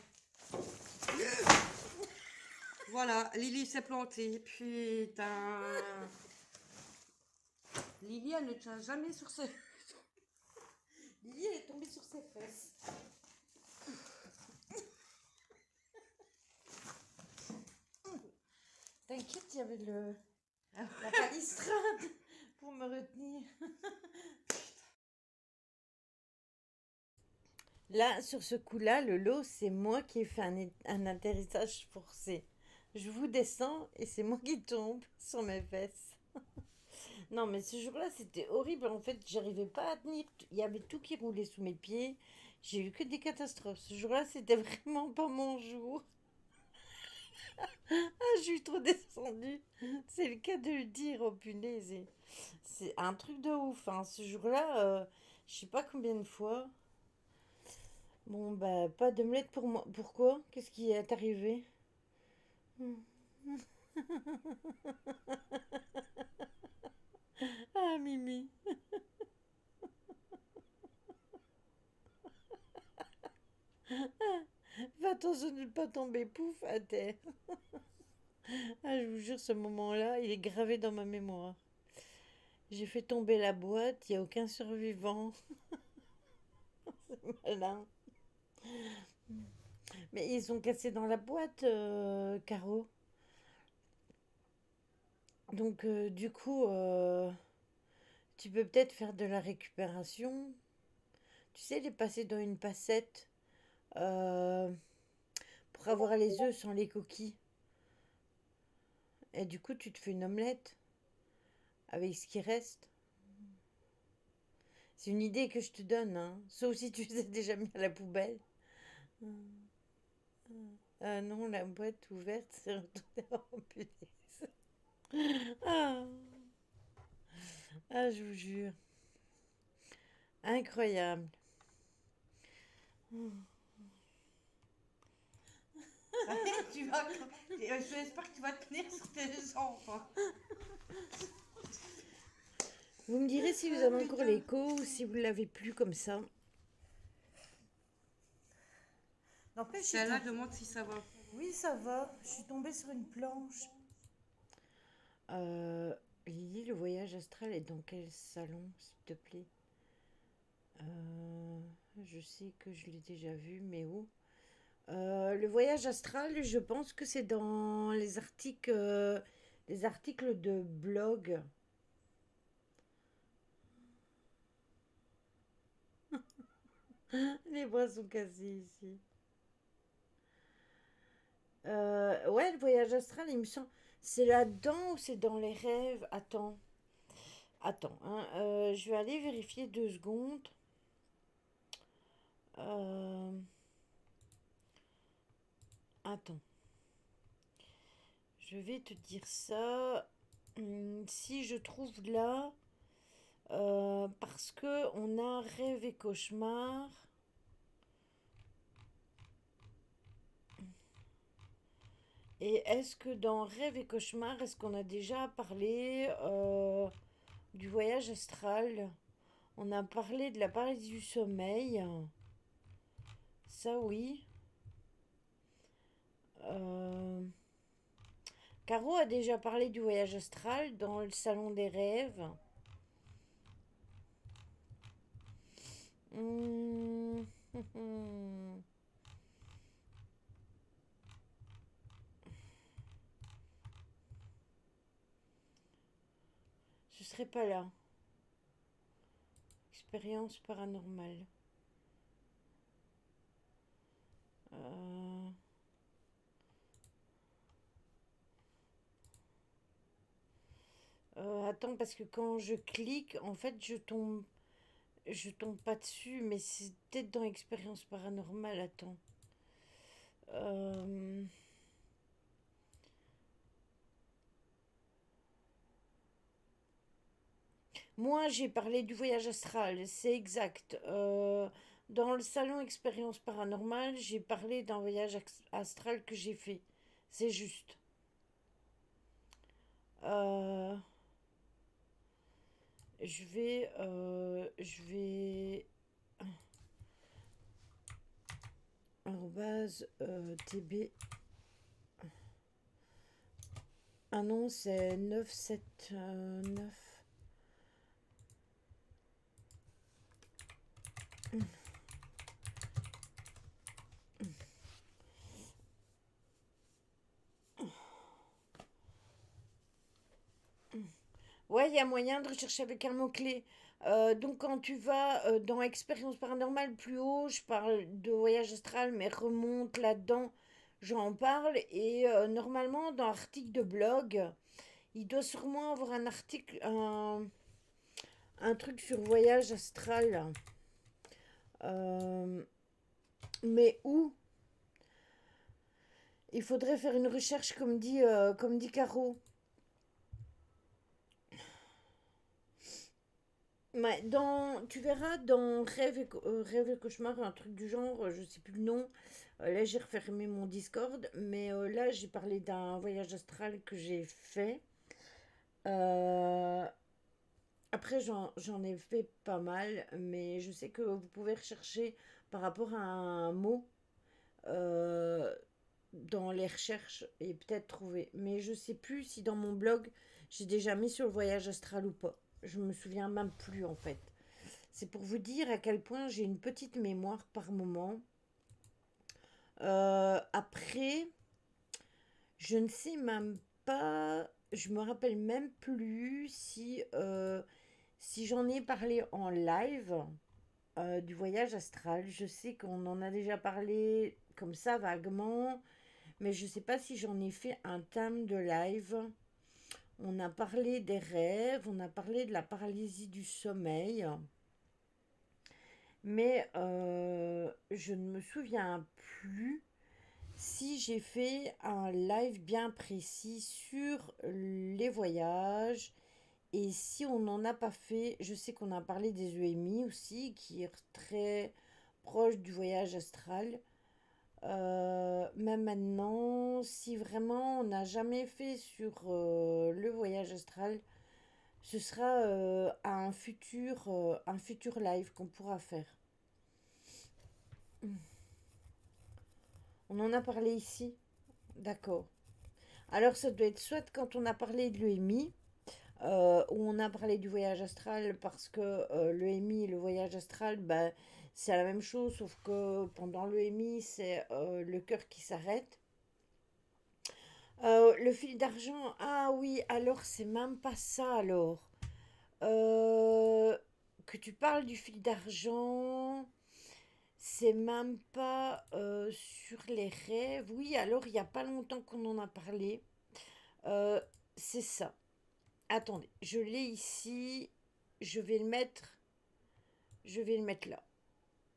Voilà, Lily s'est plantée. Putain. Lily, elle ne tient jamais sur ses... Lily, elle est tombée sur ses fesses. T'inquiète, il y avait la balustrade pour me retenir. Là, sur ce coup-là, le lot, c'est moi qui ai fait un atterrissage forcé. Je vous descends et c'est moi qui tombe sur mes fesses. Non, mais ce jour-là, c'était horrible. En fait, j'arrivais pas à tenir. Il y avait tout qui roulait sous mes pieds. J'ai eu que des catastrophes. Ce jour-là, c'était vraiment pas mon jour. Ah, je suis trop descendue. C'est le cas de le dire, oh punaise. C'est un truc de ouf. Hein. Ce jour-là, je sais pas combien de fois. Bon, bah, pas d'omelette pour moi. Pourquoi? Qu'est-ce qui est arrivé? Ah, Mimi. Fais attention de ne pas tomber pouf à terre. Ah, je vous jure, ce moment-là, il est gravé dans ma mémoire. J'ai fait tomber la boîte, il n'y a aucun survivant. C'est malin. Mais ils sont cassés dans la boîte, Caro. Donc, du coup, tu peux peut-être faire de la récupération. Tu sais, les passer dans une passette euh, pour avoir les œufs sans les coquilles. Et du coup, tu te fais une omelette avec ce qui reste. C'est une idée que je te donne, hein. Sauf si tu les as déjà mis à la poubelle. Ah non, la boîte ouverte, c'est retourné en punaise. Ah, ah, je vous jure. Incroyable. Tu vas... J'espère que tu vas tenir sur tes jambes, hein. Vous me direz si vous Ah, avez encore putain. l'écho ou si vous l'avez plus comme ça. N'empêche, Celle-là demande si ça va. oui, ça va. Je suis tombée sur une planche. Euh, Lily, le voyage astral est dans quel salon, s'il te plaît? Euh, je sais que je l'ai déjà vu, mais où? Le voyage astral, je pense que c'est dans les articles de blog. Les bras sont cassés ici. Ouais, le voyage astral, il me semble. C'est là-dedans ou c'est dans les rêves? Attends, attends, hein, je vais aller vérifier 2 secondes. Euh, Attends, je vais te dire ça. Si je trouve là, parce que on a rêve et cauchemar. Et est-ce que dans rêve et cauchemar, est-ce qu'on a déjà parlé du voyage astral? On a parlé de la paralysie du sommeil. Ça oui. Euh, Caro a déjà parlé du voyage astral dans le salon des rêves. Hum, hum, hum. Ce serait pas là. Expérience paranormale. Euh, Attends, parce que quand je clique, en fait, je tombe pas dessus, mais c'est peut-être dans expérience paranormale. Attends. Euh, Moi, j'ai parlé du voyage astral, c'est exact. Dans le salon expérience paranormale, j'ai parlé d'un voyage astral que j'ai fait. C'est juste. Euh, je vais arrobase, tb. Ah non, c'est 979. Ouais, il y a moyen de rechercher avec un mot-clé. Donc quand tu vas dans expérience paranormale plus haut, je parle de voyage astral, mais remonte là-dedans, j'en parle. Et normalement, dans article de blog, il doit sûrement avoir un article, un truc sur voyage astral. Euh, mais où? Il faudrait faire une recherche comme dit Caro. Ouais, tu verras dans Rêve et cauchemar, un truc du genre, je sais plus le nom. Là, j'ai refermé mon Discord, mais là, j'ai parlé d'un voyage astral que j'ai fait. Euh, Après, j'en ai fait pas mal, mais je sais que vous pouvez rechercher par rapport à un mot euh, dans les recherches et peut-être trouver. Mais je sais plus si dans mon blog, j'ai déjà mis sur le voyage astral ou pas. Je me souviens même plus en fait. C'est pour vous dire à quel point j'ai une petite mémoire par moment. Après, je ne sais même pas, je me rappelle même plus si j'en ai parlé en live du voyage astral. Je sais qu'on en a déjà parlé comme ça vaguement, mais je ne sais pas si j'en ai fait un thème de live. On a parlé des rêves, on a parlé de la paralysie du sommeil. Mais je ne me souviens plus si j'ai fait un live bien précis sur les voyages et si on n'en a pas fait, je sais qu'on a parlé des EMI aussi, qui est très proche du voyage astral. Mais maintenant, si vraiment on n'a jamais fait sur le voyage astral, ce sera un futur live qu'on pourra faire. On en a parlé ici? D'accord. Alors ça doit être soit quand on a parlé de l'EMI, où on a parlé du voyage astral parce que l'EMI et le voyage astral, bah, c'est la même chose, sauf que pendant l'EMI, c'est le cœur qui s'arrête. Le fil d'argent, ah oui, alors c'est même pas ça alors. Euh, que tu parles du fil d'argent, c'est même pas sur les rêves. Oui, alors il n'y a pas longtemps qu'on en a parlé. Euh, c'est ça. Attendez, je l'ai ici. Je vais le mettre. Je vais le mettre là.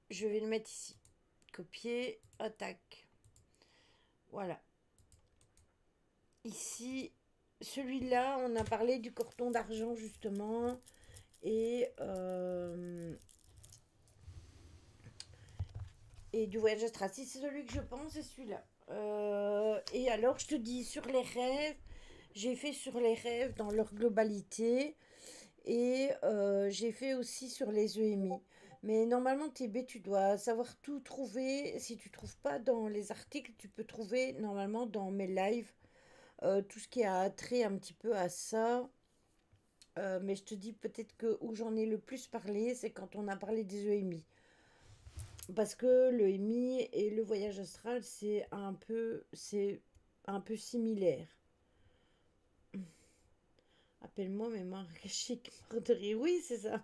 Je vais le mettre ici. Copier, attaque. Voilà. Ici, celui-là, on a parlé du cordon d'argent justement. Et, euh, et du voyage astral. Si c'est celui que je pense, c'est celui-là. Et alors, je te dis, sur les rêves, j'ai fait sur les rêves dans leur globalité. Et j'ai fait aussi sur les EMI. Mais normalement, TB, tu dois savoir tout trouver. Si tu trouves pas dans les articles, tu peux trouver normalement dans mes lives tout ce qui a trait un petit peu à ça. Mais je te dis peut-être que où j'en ai le plus parlé, c'est quand on a parlé des EMI. Parce que le EMI et le voyage astral, c'est un peu similaire. Appelle-moi mémoire chic, morderie. Oui, c'est ça.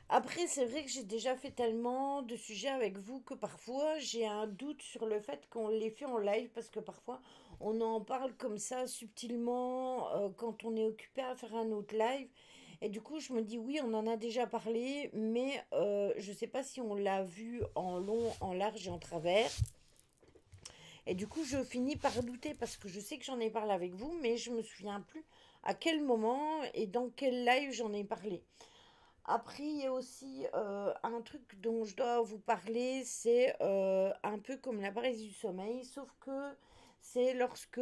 Après, c'est vrai que j'ai déjà fait tellement de sujets avec vous que parfois j'ai un doute sur le fait qu'on les fait en live parce que parfois on en parle comme ça subtilement quand on est occupé à faire un autre live. Et du coup, je me dis oui, on en a déjà parlé, mais je sais pas si on l'a vu en long, en large et en travers. Et du coup, je finis par douter parce que je sais que j'en ai parlé avec vous, mais je me souviens plus à quel moment et dans quel live j'en ai parlé. Après, il y a aussi un truc dont je dois vous parler, c'est un peu comme la paralysie du sommeil, sauf que c'est lorsque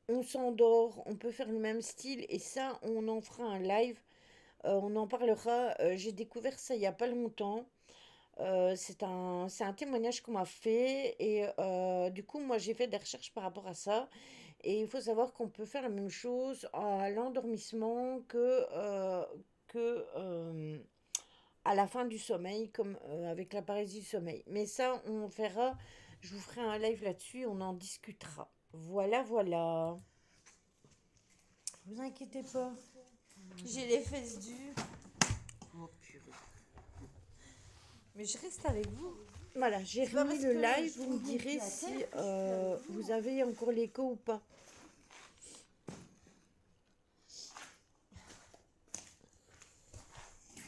on s'endort, on peut faire le même style, et ça, on en fera un live, on en parlera. J'ai découvert ça il n'y a pas longtemps. C'est un témoignage qu'on m'a fait, et du coup, moi, j'ai fait des recherches par rapport à ça. Et il faut savoir qu'on peut faire la même chose à l'endormissement que à la fin du sommeil, comme avec la paralysie du sommeil. Mais ça, on verra. Je vous ferai un live là-dessus, on en discutera. Voilà, voilà. Vous inquiétez pas. J'ai les fesses dures. Oh purée. Mais je reste avec vous. Voilà, j'ai C'est pas remis parce le que live. je Vous me trouve mon direz pied à si terre que je suis avec vous. vous avez encore l'écho ou pas.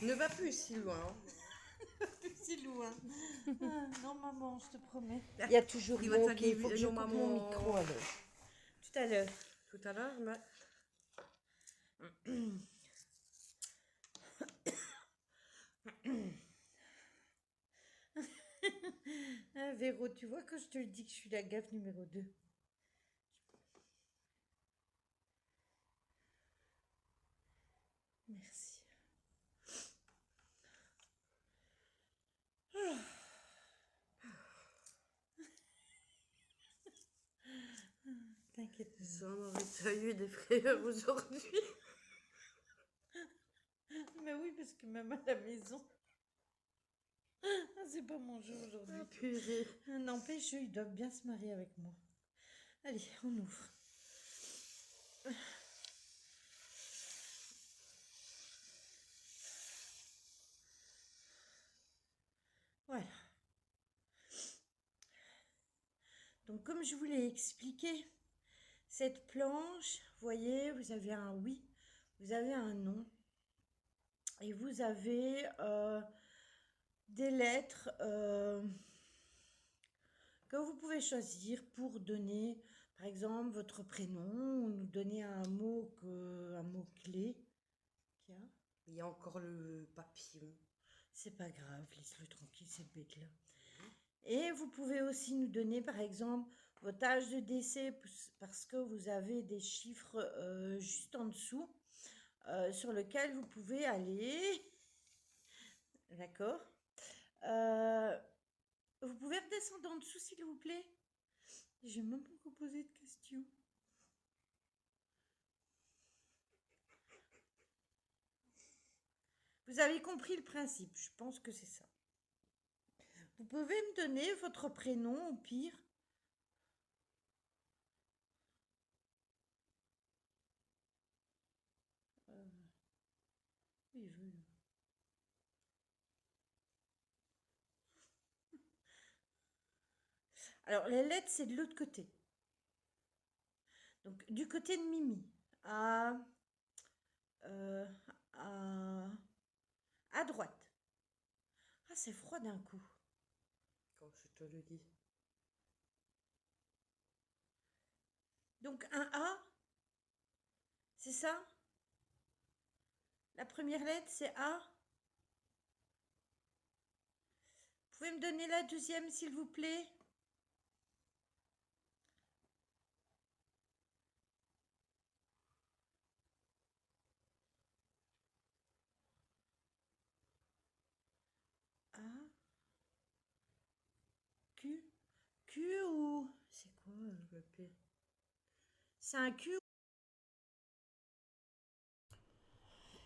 Ne va plus si loin. Si loin. Ah, non, maman, je te promets. Il y a toujours Il va bon, te ok, il faut que je non, coupe mon maman. micro alors. Tout à l'heure. Tout à l'heure, mais... Ah, Véro, tu vois quand je te le dis que je suis la gaffe numéro 2. Merci. T'inquiète pas. Ça m'aurait eu des frayeurs aujourd'hui. Mais oui, parce que même à la maison, c'est pas mon jour aujourd'hui. Ah purée. N'empêche, ils doivent bien se marier avec moi. Allez, on ouvre. Voilà. Donc, comme je vous l'ai expliqué, cette planche, vous voyez, vous avez un oui, vous avez un non, et vous avez des lettres que vous pouvez choisir pour donner, par exemple, votre prénom ou nous donner un mot clé. Qu'il y a. Il y a encore le papillon. C'est pas grave, laisse-le tranquille, cette bête-là. Et vous pouvez aussi nous donner, par exemple, votre âge de décès parce que vous avez des chiffres juste en dessous sur lequel vous pouvez aller. D'accord. Vous pouvez redescendre en dessous, s'il vous plaît. J'ai même pas posé de questions. Vous avez compris le principe, je pense que c'est ça. Vous pouvez me donner votre prénom au pire. Oui, alors, les lettres, c'est de l'autre côté. Donc, du côté de Mimi, à, euh, à, à droite. Ah, c'est froid d'un coup. Quand je te le dis. Donc, un A, c'est ça? La première lettre, c'est A. Vous pouvez me donner la deuxième, s'il vous plaît? A, Q. Q ou... C'est quoi Le P. C'est un Q.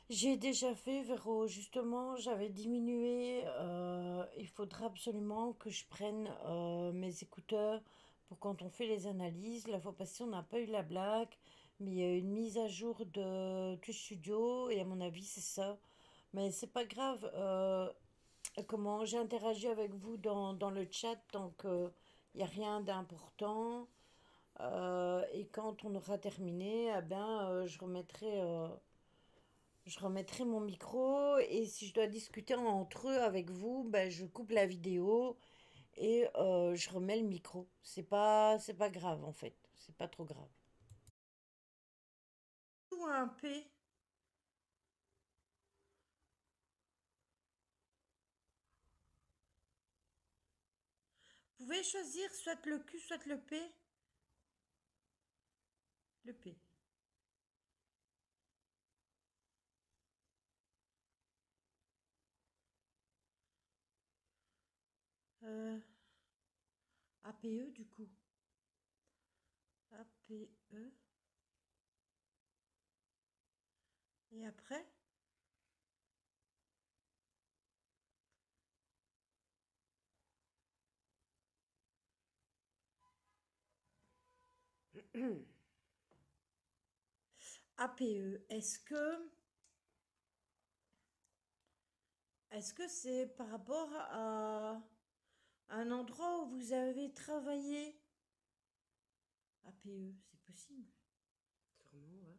J'ai déjà fait, Véro, justement, j'avais diminué. Il faudra absolument que je prenne mes écouteurs pour quand on fait les analyses. La fois passée, on n'a pas eu la blague, mais il y a eu une mise à jour du studio et à mon avis, c'est ça. Mais c'est pas grave. Comment j'ai interagi avec vous dans le chat tant qu'il n'y a rien d'important. Et quand on aura terminé, eh ben, je remettrai mon micro et si je dois discuter entre eux avec vous, ben, je coupe la vidéo et je remets le micro. C'est pas grave en fait. C'est pas trop grave. Ou un P. Vous pouvez choisir soit le Q, soit le P. Le P. Euh, APE du coup. APE. Et après APE. Est-ce que c'est par rapport à un endroit où vous avez travaillé? APE, c'est possible. Sûrement, ouais.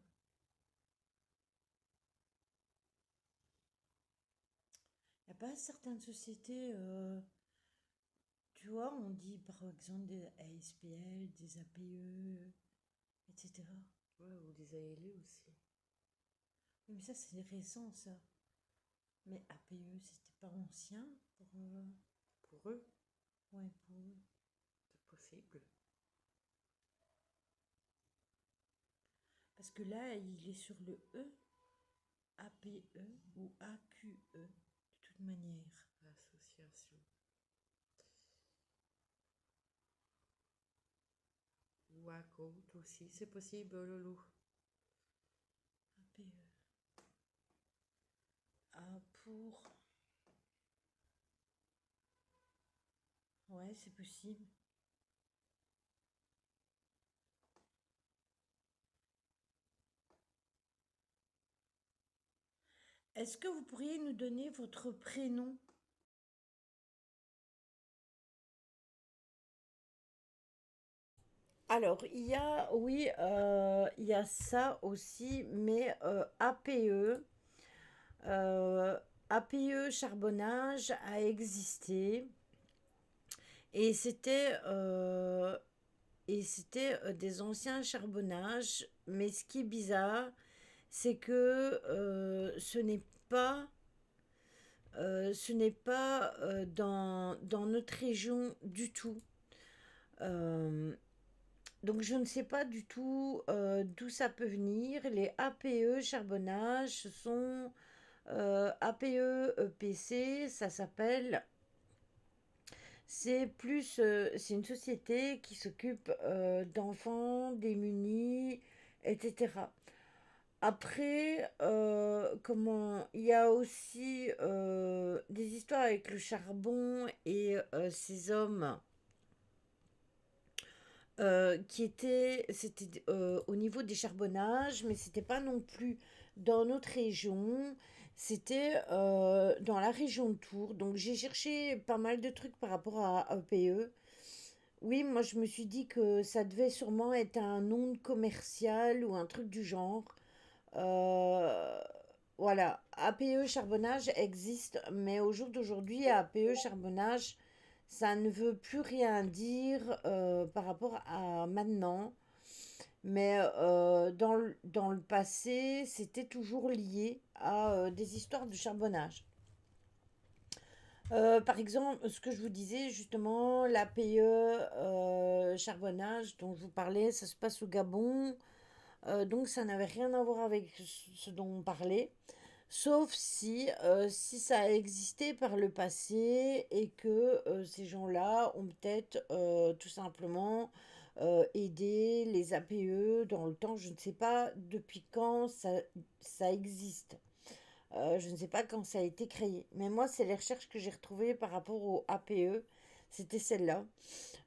Il n'y a pas certaines sociétés, tu vois, on dit par exemple des ASPL, des APE, etc. Ouais, ou des ALE aussi. Oui, mais ça, c'est récent, ça. Mais APE, c'était pas ancien pour, Pour eux, ouais, pour eux. c'est possible. Parce que là, il est sur le E, APE ou AQE, de toute manière. Association. Ou à côte aussi, c'est possible, Loulou. APE. A pour... Ouais, c'est possible. Est-ce que vous pourriez nous donner votre prénom? Alors, oui, il y a ça aussi, mais APE charbonnage a existé Et c'était des anciens charbonnages. Mais ce qui est bizarre, c'est que pas, ce n'est pas dans notre région du tout. Euh, donc je ne sais pas du tout d'où ça peut venir. Les APE charbonnage, ce sont APE EPC, ça s'appelle. C'est une société qui s'occupe d'enfants démunis, etc. Après, comment, il y a aussi des histoires avec le charbon et ces hommes c'était au niveau des charbonnages, mais c'était pas non plus dans notre région, c'était dans la région de Tours. Donc j'ai cherché pas mal de trucs par rapport à APE. Oui, moi je me suis dit que ça devait sûrement être un nom commercial ou un truc du genre. Euh, voilà, APE charbonnage existe, mais au jour d'aujourd'hui, APE charbonnage, ça ne veut plus rien dire par rapport à maintenant. Mais dans le passé, c'était toujours lié à des histoires de charbonnage. Par exemple, ce que je vous disais justement, l'APE charbonnage dont je vous parlais, ça se passe au Gabon. Donc ça n'avait rien à voir avec ce dont on parlait. Sauf si ça a existé par le passé et que ces gens-là ont peut-être tout simplement aidé les APE dans le temps. Je ne sais pas depuis quand ça existe. Je ne sais pas quand ça a été créé. Mais moi, c'est les recherches que j'ai retrouvées par rapport au APE. C'était celle-là.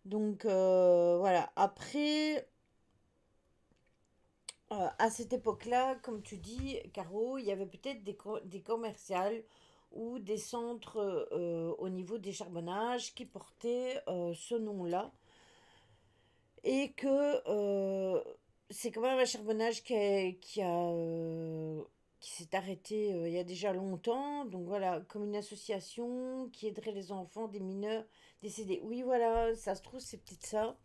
Donc voilà. Après, à cette époque-là, comme tu dis, Caro, il y avait peut-être des commerciales ou des centres au niveau des charbonnages qui portaient ce nom-là. Et que c'est quand même un charbonnage qui s'est arrêté il y a déjà longtemps. Donc voilà, comme une association qui aiderait les enfants des mineurs décédés. Oui, voilà, ça se trouve, c'est peut-être ça.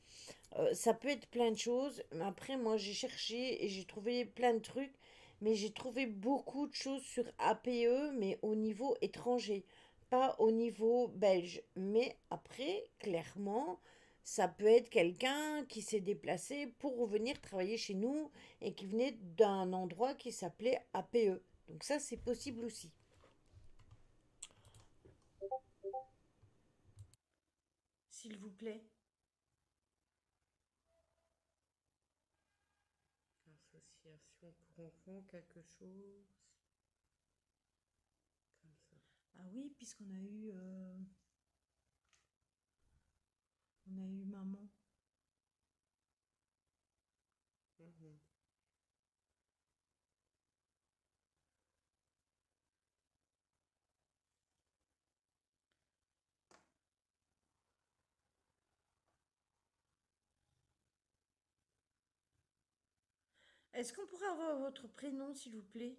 Ça peut être plein de choses. Mais après, moi, j'ai cherché et j'ai trouvé plein de trucs. Mais j'ai trouvé beaucoup de choses sur APE, mais au niveau étranger, pas au niveau belge. Mais après, clairement, ça peut être quelqu'un qui s'est déplacé pour revenir travailler chez nous et qui venait d'un endroit qui s'appelait APE. Donc ça, c'est possible aussi. S'il vous plaît. Association pour enfants, quelque chose comme ça. Ah oui, puisqu'on a eu, on a eu maman. Mhm. Est-ce qu'on pourrait avoir votre prénom, s'il vous plaît?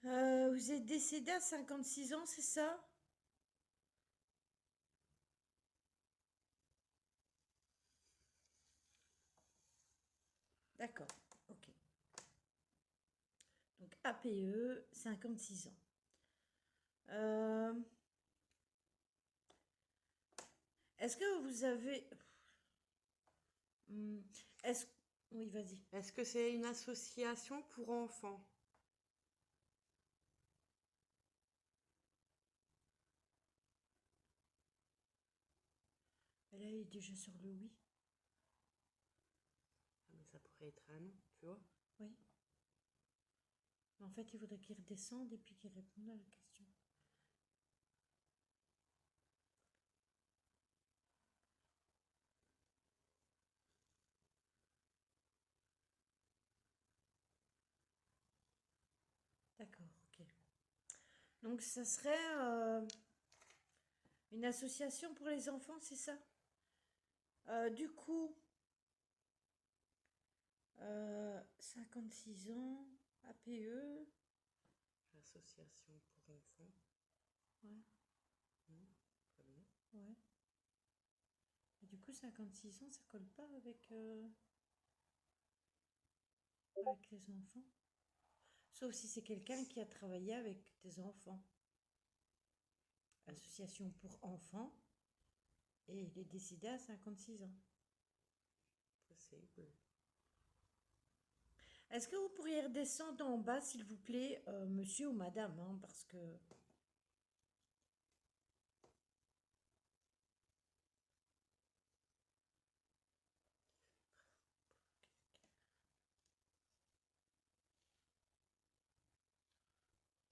Vous êtes décédé à 56 ans, c'est ça? D'accord, ok. Donc APE, 56 ans. Euh, est-ce que vous avez... Hmm, est-ce... Oui, vas-y. Est-ce que c'est une association pour enfants? Là, il est déjà sur le oui. Ah, mais ça pourrait être un nom, tu vois. Oui. Mais en fait, il faudrait qu'il redescende et puis qu'il réponde à la question. D'accord, ok. Donc, ça serait une association pour les enfants, c'est ça? Du coup, 56 ans, APE. Association pour enfants. Ouais, Très bien. ouais. Et du coup, 56 ans, ça colle pas avec les enfants. Sauf si c'est quelqu'un qui a travaillé avec des enfants. Association pour enfants. Et il est décédé à 56 ans. Possible. Est-ce que vous pourriez redescendre en bas, s'il vous plaît, monsieur ou madame, hein, parce que...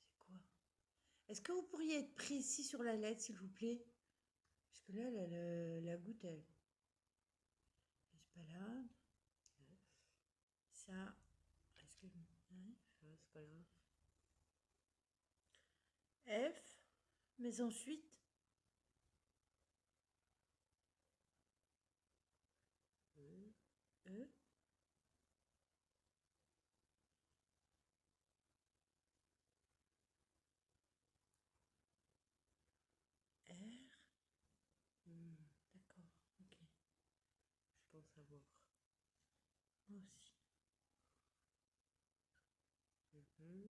C'est quoi? Est-ce que vous pourriez être précis sur la lettre, s'il vous plaît? Parce que là, la goutte, elle... C'est pas là. Ça... Est-ce que... hein? C'est pas grave. F, mais ensuite... E, R... D'accord, ok. Je pense avoir. Moi aussi.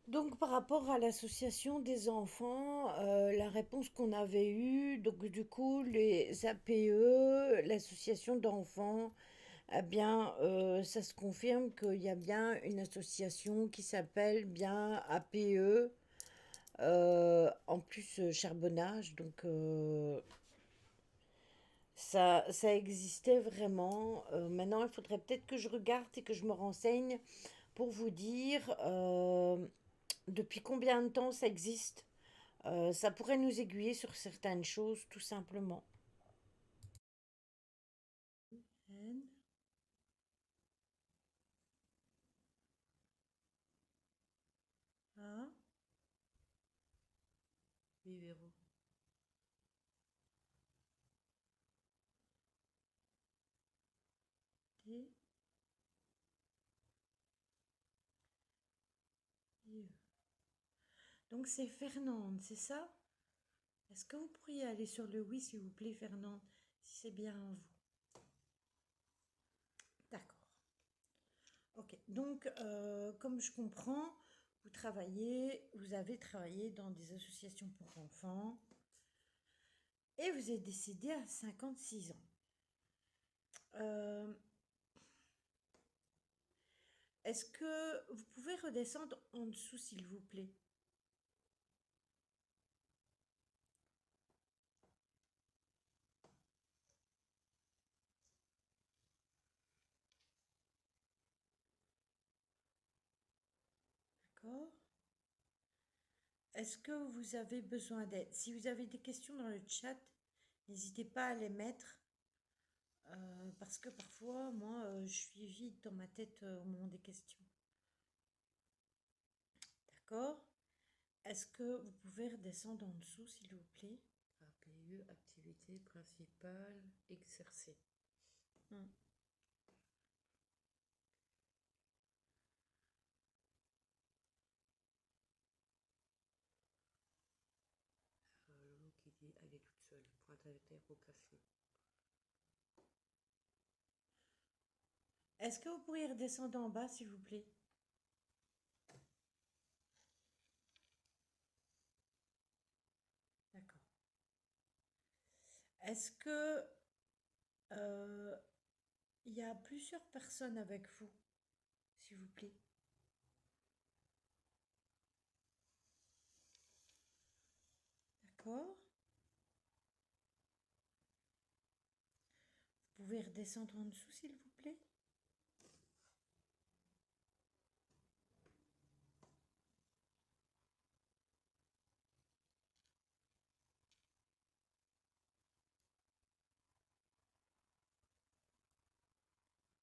Donc, par rapport à l'association des enfants, la réponse qu'on avait eue, donc du coup, les APE, l'association d'enfants, eh bien, ça se confirme qu'il y a bien une association qui s'appelle bien APE, en plus charbonnage, donc ça existait vraiment. Maintenant, il faudrait peut-être que je regarde et que je me renseigne pour vous dire depuis combien de temps ça existe. Ça pourrait nous aiguiller sur certaines choses, tout simplement. N, A, Oui, Véro. D, I, E. Donc c'est Fernande, c'est ça? Est-ce que vous pourriez aller sur le oui, s'il vous plaît, Fernande, si c'est bien vous? D'accord. Ok. Donc, comme je comprends, vous avez travaillé dans des associations pour enfants et vous êtes décédé à 56 ans. Euh, Est-ce que vous pouvez redescendre en dessous, s'il vous plaît? D'accord. Est-ce que vous avez besoin d'aide? Si vous avez des questions dans le chat, n'hésitez pas à les mettre. Parce que parfois, moi, je suis vide dans ma tête au moment des questions. D'accord? Est-ce que vous pouvez redescendre en dessous, s'il vous plaît? APE, activité principale, exercer. Hmm. Lolo qui dit elle est toute seule. Point d'interrogation. Est-ce que vous pourriez redescendre en bas, s'il vous plaît? D'accord. Est-ce que il y a plusieurs personnes avec vous, s'il vous plaît? D'accord. Vous pouvez redescendre en dessous, s'il vous plaît?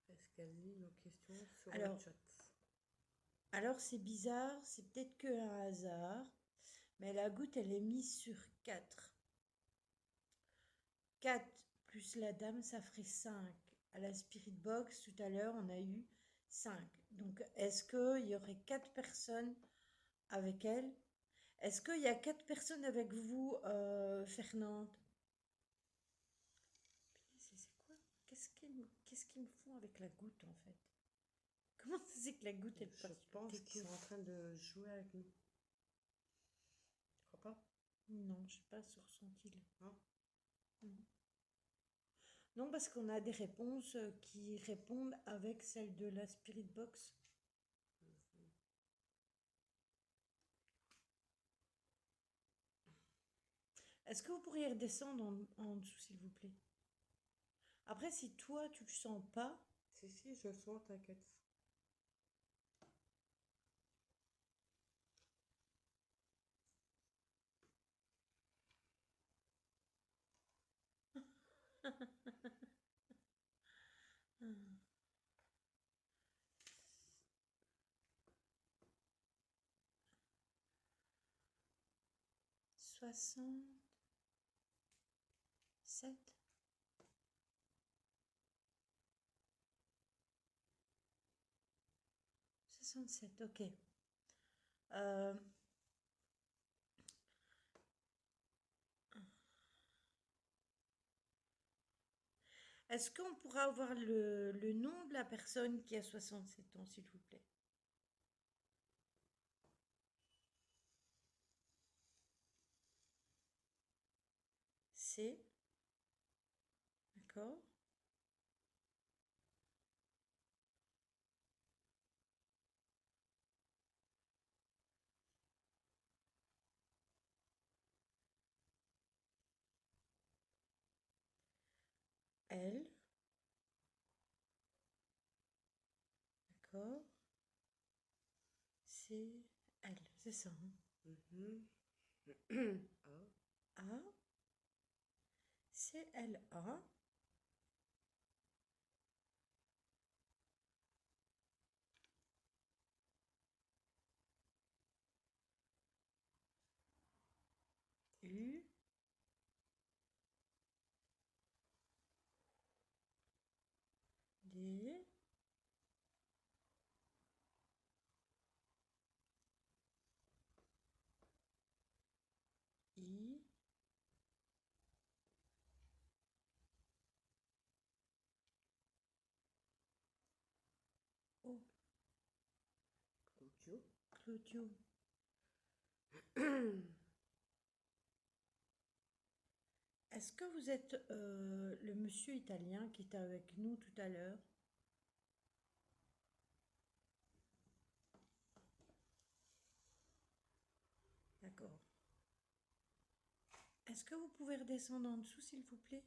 Est-ce qu'elle lit nos questions sur le Alors, chat? Alors c'est bizarre, c'est peut-être que un hasard, mais la goutte elle est mise sur 4. 4 plus la dame, ça ferait 5. À la Spirit Box, tout à l'heure, on a eu 5. Donc, est-ce qu'il y aurait 4 personnes avec elle? Est-ce qu'il y a 4 personnes avec vous, Fernande? C'est quoi? Qu'est-ce qu'ils me font avec la goutte, en fait? Comment ça c'est que la goutte, elle Je passe sur pense tes qu'ils sont en couches? train de jouer avec nous. Tu crois pas? Non, je n'ai pas ressenti là. Hein? Non. Non, parce qu'on a des réponses qui répondent avec celle de la Spirit Box. Est-ce que vous pourriez redescendre en dessous, s'il vous plaît? Après, si toi, tu le sens pas, Si, je le sens, t'inquiète. hmm, 67, 67, ok. Euh, Est-ce qu'on pourra avoir le nom de la personne qui a 67 ans, s'il vous plaît? C'est, d'accord. Elle, d'accord. C'est elle, c'est ça, hein. Mhm. Ah, A, c'est elle, A. U, D, I, O, Claudio. Claudio. Est-ce que vous êtes le monsieur italien qui était avec nous tout à l'heure? D'accord. Est-ce que vous pouvez redescendre en dessous, s'il vous plaît?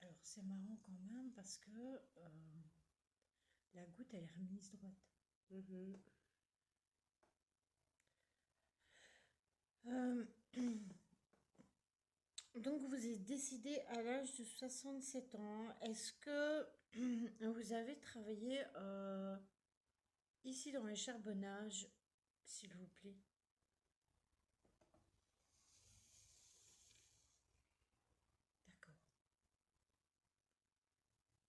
Alors, c'est marrant quand même parce que la goutte, elle est remise droite. Mhm. Euh, donc, vous êtes décidé à l'âge de 67 ans. Est-ce que vous avez travaillé ici dans les charbonnages, s'il vous plaît? D'accord.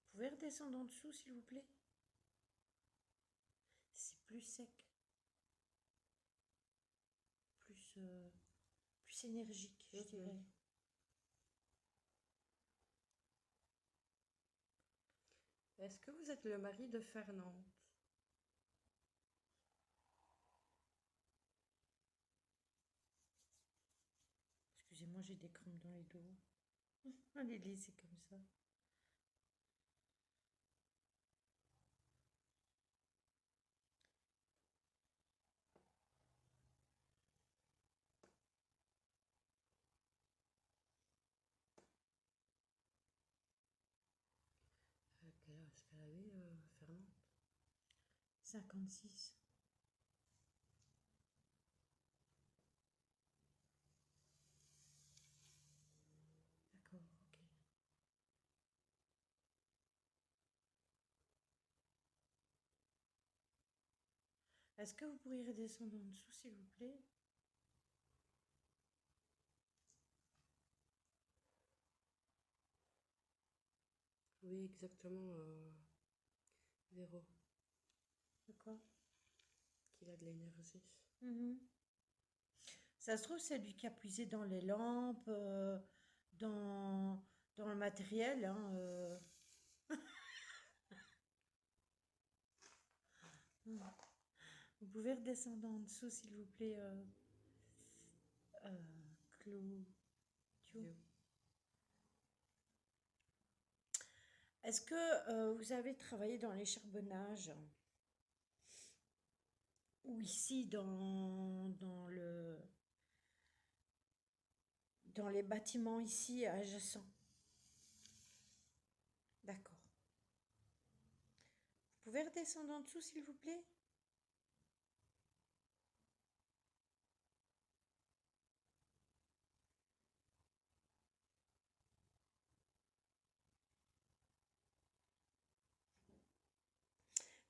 Vous pouvez redescendre en dessous, s'il vous plaît? C'est plus sec, plus, plus énergique, je Mhm. dirais. Est-ce que vous êtes le mari de Fernande? Excusez-moi, j'ai des crampes dans les dos. Allez, c'est comme ça. Quel âge qu'elle avait, Fernande? 56. D'accord, ok. Est-ce que vous pourriez redescendre en dessous, s'il vous plaît? Oui, exactement, Véro, D'accord. qu'il a de l'énergie. Mhm. Ça se trouve, c'est lui qui a puisé dans les lampes, dans, dans le matériel, hein, Vous pouvez redescendre en dessous, s'il vous plaît, euh, Claudio. Yo. Est-ce que vous avez travaillé dans les charbonnages ou ici dans les bâtiments ici adjacents? D'accord. Vous pouvez redescendre en dessous, s'il vous plaît?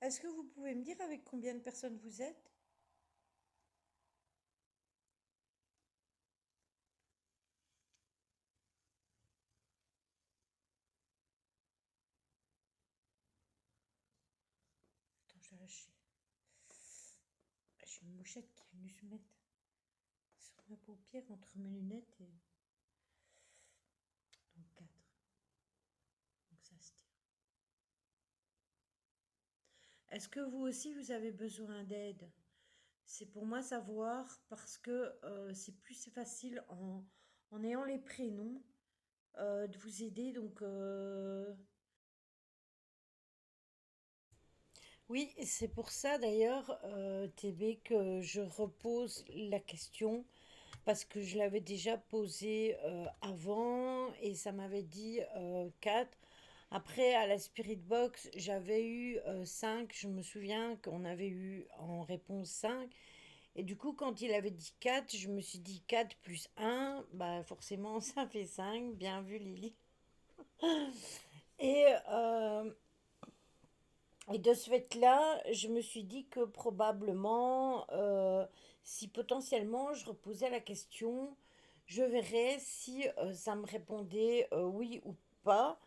Est-ce que vous pouvez me dire avec combien de personnes vous êtes? Attends, je vais lâcher. J'ai une mouchette qui est venue se mettre sur ma paupière entre mes lunettes et donc 4. Donc ça se tire. Est-ce que vous aussi vous avez besoin d'aide? C'est pour moi savoir parce que c'est plus facile en ayant les prénoms de vous aider. Donc oui, c'est pour ça d'ailleurs, TB, que je repose la question parce que je l'avais déjà posée avant et ça m'avait dit 4. Après, à la Spirit Box, j'avais eu 5. Je me souviens qu'on avait eu en réponse 5. Et du coup, quand il avait dit 4, je me suis dit 4 plus un, bah forcément, ça fait 5. Bien vu, Lily. Et, euh, et de ce fait-là, je me suis dit que probablement, si potentiellement je reposais la question, je verrais si ça me répondait oui ou pas.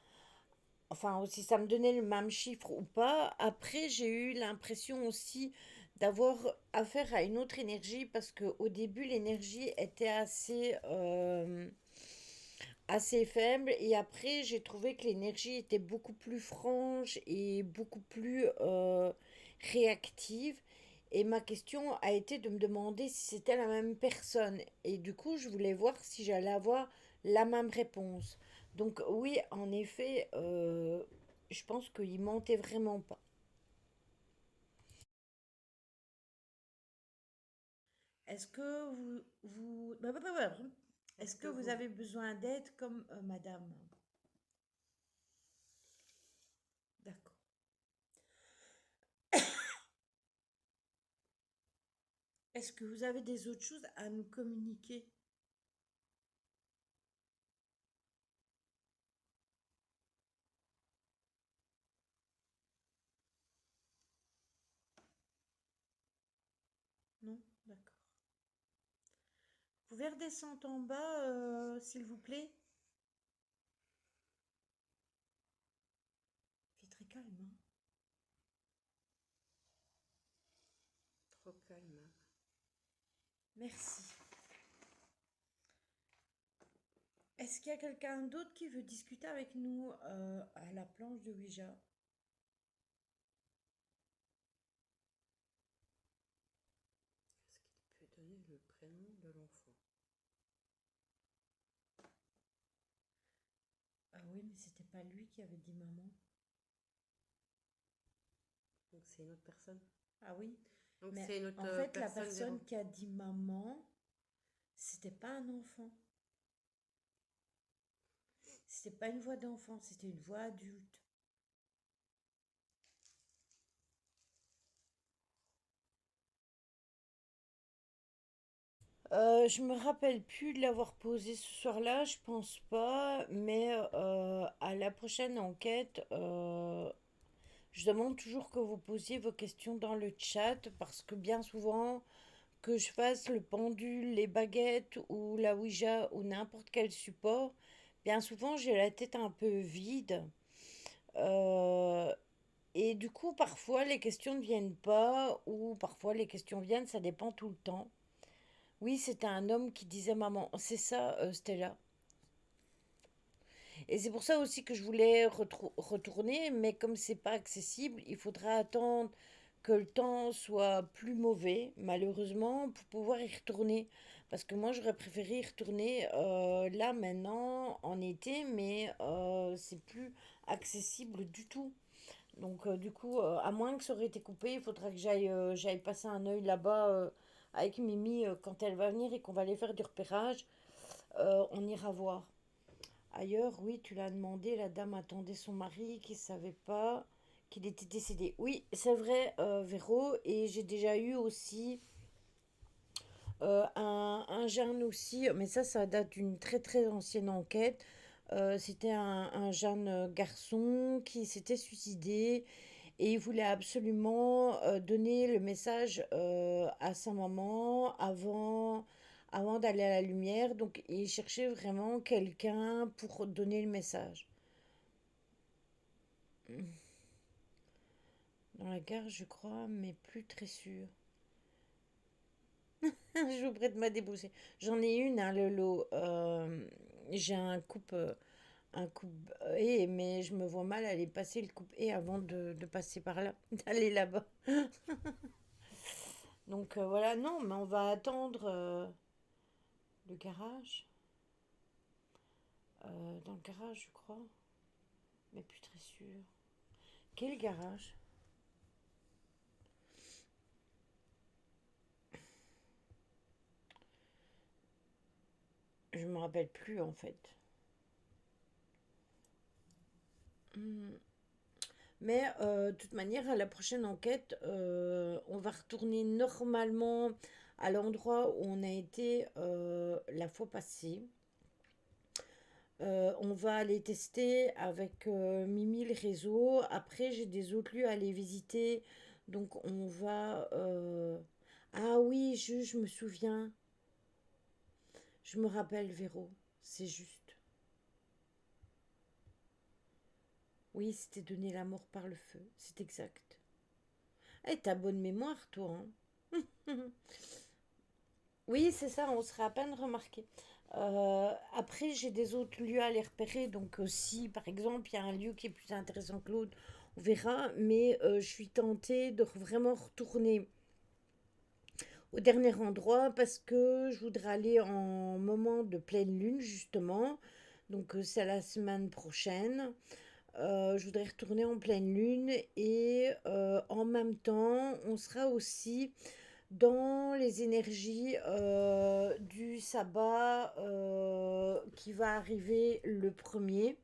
Enfin, si ça me donnait le même chiffre ou pas. Après, j'ai eu l'impression aussi d'avoir affaire à une autre énergie parce qu'au début, l'énergie était assez faible et après, j'ai trouvé que l'énergie était beaucoup plus franche et beaucoup plus réactive. Et ma question a été de me demander si c'était la même personne. Et du coup, je voulais voir si j'allais avoir la même réponse. Donc oui, en effet, je pense qu'il mentait vraiment pas. Est-ce que Est-ce est-ce que que vous vous... avez besoin d'aide comme madame? D'accord. Est-ce que vous avez des autres choses à nous communiquer? Non? D'accord. Vous pouvez redescendre en bas, s'il vous plaît? Il fait très calme, hein. Trop calme. Merci. Est-ce qu'il y a quelqu'un d'autre qui veut discuter avec nous à la planche de Ouija? Est-ce qu'il peut donner le prénom de l'enfant? Ah oui, mais c'était pas lui qui avait dit maman. Donc c'est une autre personne. Ah oui, Donc mais c'est une autre en fait, la personne, Véro. personne qui a dit maman, c'était pas un enfant. C'était pas une voix d'enfant, c'était une voix adulte. Je me rappelle plus de l'avoir posé ce soir-là, je pense pas, mais à la prochaine enquête, Je demande toujours que vous posiez vos questions dans le chat parce que bien souvent, que je fasse le pendule, les baguettes ou la Ouija ou n'importe quel support, bien souvent j'ai la tête un peu vide. Euh, et du coup, parfois les questions ne viennent pas ou parfois les questions viennent, ça dépend tout le temps. Oui, c'était un homme qui disait maman. C'est ça, Stella. Et c'est pour ça aussi que je voulais retourner, mais comme c'est pas accessible, il faudra attendre que le temps soit plus mauvais, malheureusement, pour pouvoir y retourner. Parce que moi, j'aurais préféré y retourner là, maintenant, en été, mais c'est plus accessible du tout. Donc, du coup, à moins que ça aurait été coupé, il faudra que j'aille passer un œil là-bas avec Mimi quand elle va venir et qu'on va aller faire du repérage. On ira voir. Ailleurs, oui, tu l'as demandé, la dame attendait son mari qui ne savait pas qu'il était décédé. Oui, c'est vrai, Véro, et j'ai déjà eu aussi un jeune aussi, mais ça date d'une très très ancienne enquête. C'était un jeune garçon qui s'était suicidé et il voulait absolument donner le message à sa maman avant d'aller à la lumière. Donc il cherchait vraiment quelqu'un pour donner le message. Dans la gare, je crois, mais plus très sûr. Je vous prête ma déboursée. J'en ai une, hein, le lot. J'ai un coupe et mais je me vois mal aller passer le coupe et avant de passer par là, d'aller là-bas. Donc voilà, non, mais on va attendre le garage. Dans le garage, je crois, mais plus très sûr. Quel garage? Je me rappelle plus en fait. Hmm. Mais de toute manière, à la prochaine enquête, on va retourner normalement à l'endroit où on a été la fois passée. On va aller tester avec Mimi le réseau. Après, j'ai des autres lieux à aller visiter. Donc, on va. Ah oui, je me souviens. Je me rappelle, Véro. C'est juste. Oui, c'était donner la mort par le feu. C'est exact. Eh, t'as bonne mémoire, toi, hein. Oui, c'est ça, on serait à peine remarqué. Après, j'ai des autres lieux à les repérer. Donc, si par exemple, il y a un lieu qui est plus intéressant que l'autre, on verra. Mais je suis tentée de vraiment retourner au dernier endroit parce que je voudrais aller en moment de pleine lune, justement. Donc, c'est la semaine prochaine. Je voudrais retourner en pleine lune et en même temps, on sera aussi dans les énergies du sabbat qui va arriver le premier,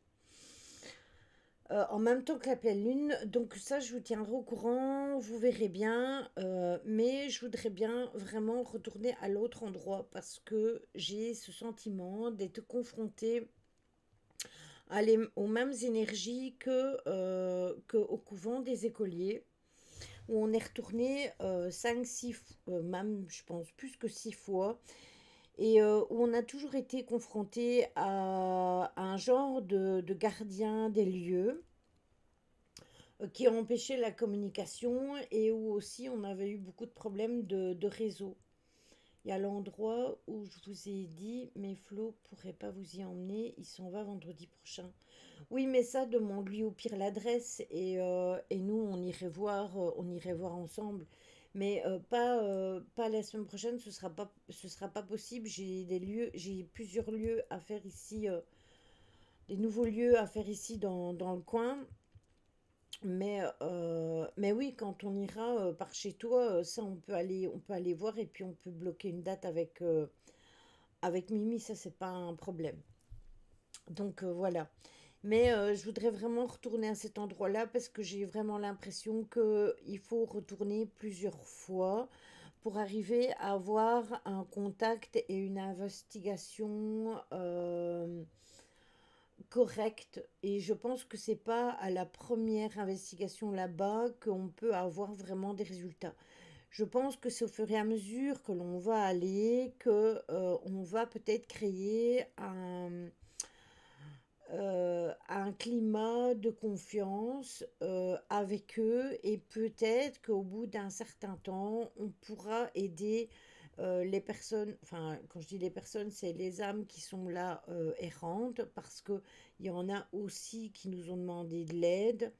en même temps que la pleine lune. Donc ça, je vous tiendrai au courant, vous verrez bien. Mais je voudrais bien vraiment retourner à l'autre endroit parce que j'ai ce sentiment d'être confrontée aux mêmes énergies que au couvent des écoliers où on est retourné 5-6 même je pense plus que 6 fois, et où on a toujours été confronté à un genre de gardien des lieux qui a empêché la communication et où aussi on avait eu beaucoup de problèmes de réseau. Il y a l'endroit où je vous ai dit, mais Flo pourrait pas vous y emmener, il s'en va vendredi prochain. Oui, mais ça, demande-lui au pire l'adresse et nous, on irait voir ensemble. Mais pas la semaine prochaine, ce sera pas possible. J'ai plusieurs lieux à faire ici, des nouveaux lieux à faire ici dans le coin. Mais oui, quand on ira par chez toi, ça, on peut aller voir et puis on peut bloquer une date avec Mimi, ça, c'est pas un problème. Donc voilà. Mais je voudrais vraiment retourner à cet endroit-là parce que j'ai vraiment l'impression qu'il faut retourner plusieurs fois pour arriver à avoir un contact et une investigation correcte et je pense que c'est pas à la première investigation là-bas qu'on peut avoir vraiment des résultats. Je pense que c'est au fur et à mesure que l'on va aller que on va peut-être créer un climat de confiance avec eux et peut-être qu'au bout d'un certain temps, on pourra aider les personnes, enfin quand je dis les personnes, c'est les âmes qui sont là errantes parce que il y en a aussi qui nous ont demandé de l'aide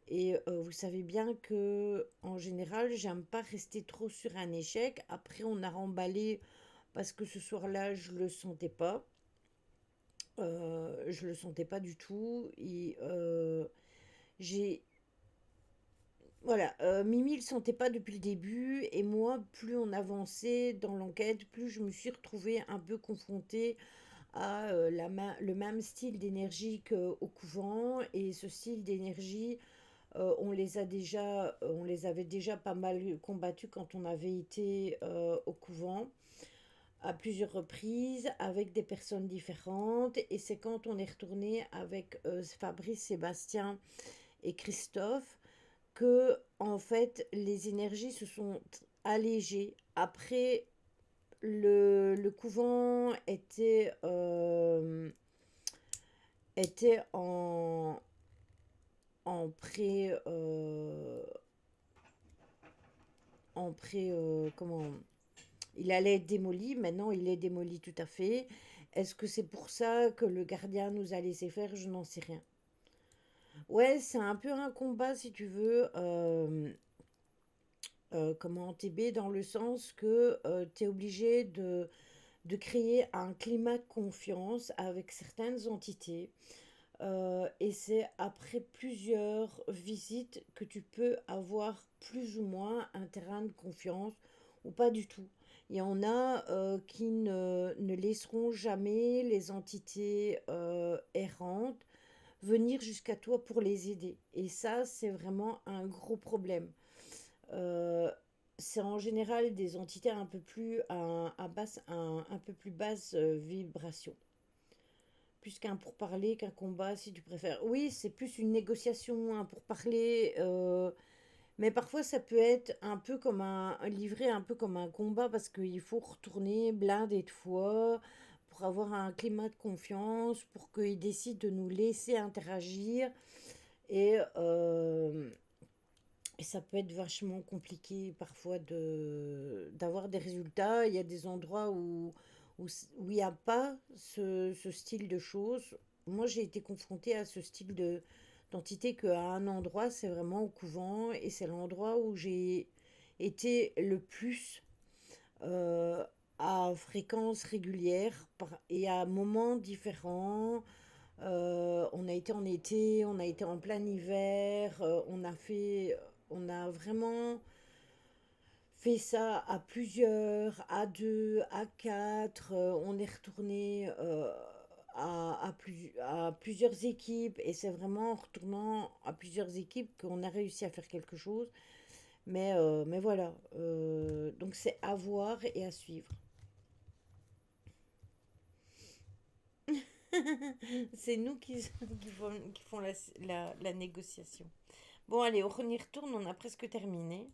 et vous savez bien que en général, j'aime pas rester trop sur un échec. Après, on a remballé parce que ce soir-là, je le sentais pas du tout. Et j'ai, voilà, Mimi le sentait pas depuis le début. Et moi, plus on avançait dans l'enquête, plus je me suis retrouvée un peu confrontée à le même style d'énergie qu'au couvent. Et ce style d'énergie, on les avait déjà pas mal combattus quand on avait été au couvent à plusieurs reprises avec des personnes différentes. Et c'est quand on est retourné avec Fabrice, Sébastien et Christophe que, en fait, les énergies se sont allégées. Après, le couvent était en pré. En pré. Comment. Il allait être démoli, maintenant il est démoli tout à fait. Est-ce que c'est pour ça que le gardien nous a laissé faire? Je n'en sais rien. Ouais, c'est un peu un combat, si tu veux, comment TB, dans le sens que tu es obligé de créer un climat de confiance avec certaines entités. Et c'est après plusieurs visites que tu peux avoir plus ou moins un terrain de confiance ou pas du tout. Il y en a qui ne laisseront jamais les entités errantes venir jusqu'à toi pour les aider. Et ça, c'est vraiment un gros problème. Euh, c'est en général des entités un peu plus, un peu plus basse vibration plus qu'un pourparler, qu'un combat, si tu préfères. Oui, c'est plus une négociation, un pourparler, mais parfois ça peut être un peu comme un livré, un peu comme un combat, parce qu'il faut retourner blindé de fois pour avoir un climat de confiance, pour qu'ils décident de nous laisser interagir. Et, et ça peut être vachement compliqué parfois d'avoir des résultats. Il y a des endroits où il n'y a pas ce style de choses. Moi, j'ai été confrontée à ce style d'entité qu'à un endroit, c'est vraiment au couvent et c'est l'endroit où j'ai été le plus euh, à fréquence régulière et à moments différents. On a été en été, on a été en plein hiver, on a vraiment fait ça à plusieurs, à deux, à quatre. On est retourné à plusieurs équipes et c'est vraiment en retournant à plusieurs équipes qu'on a réussi à faire quelque chose. Mais voilà, donc c'est à voir et à suivre. C'est nous qui font la négociation. Bon, allez, on y retourne, on a presque terminé.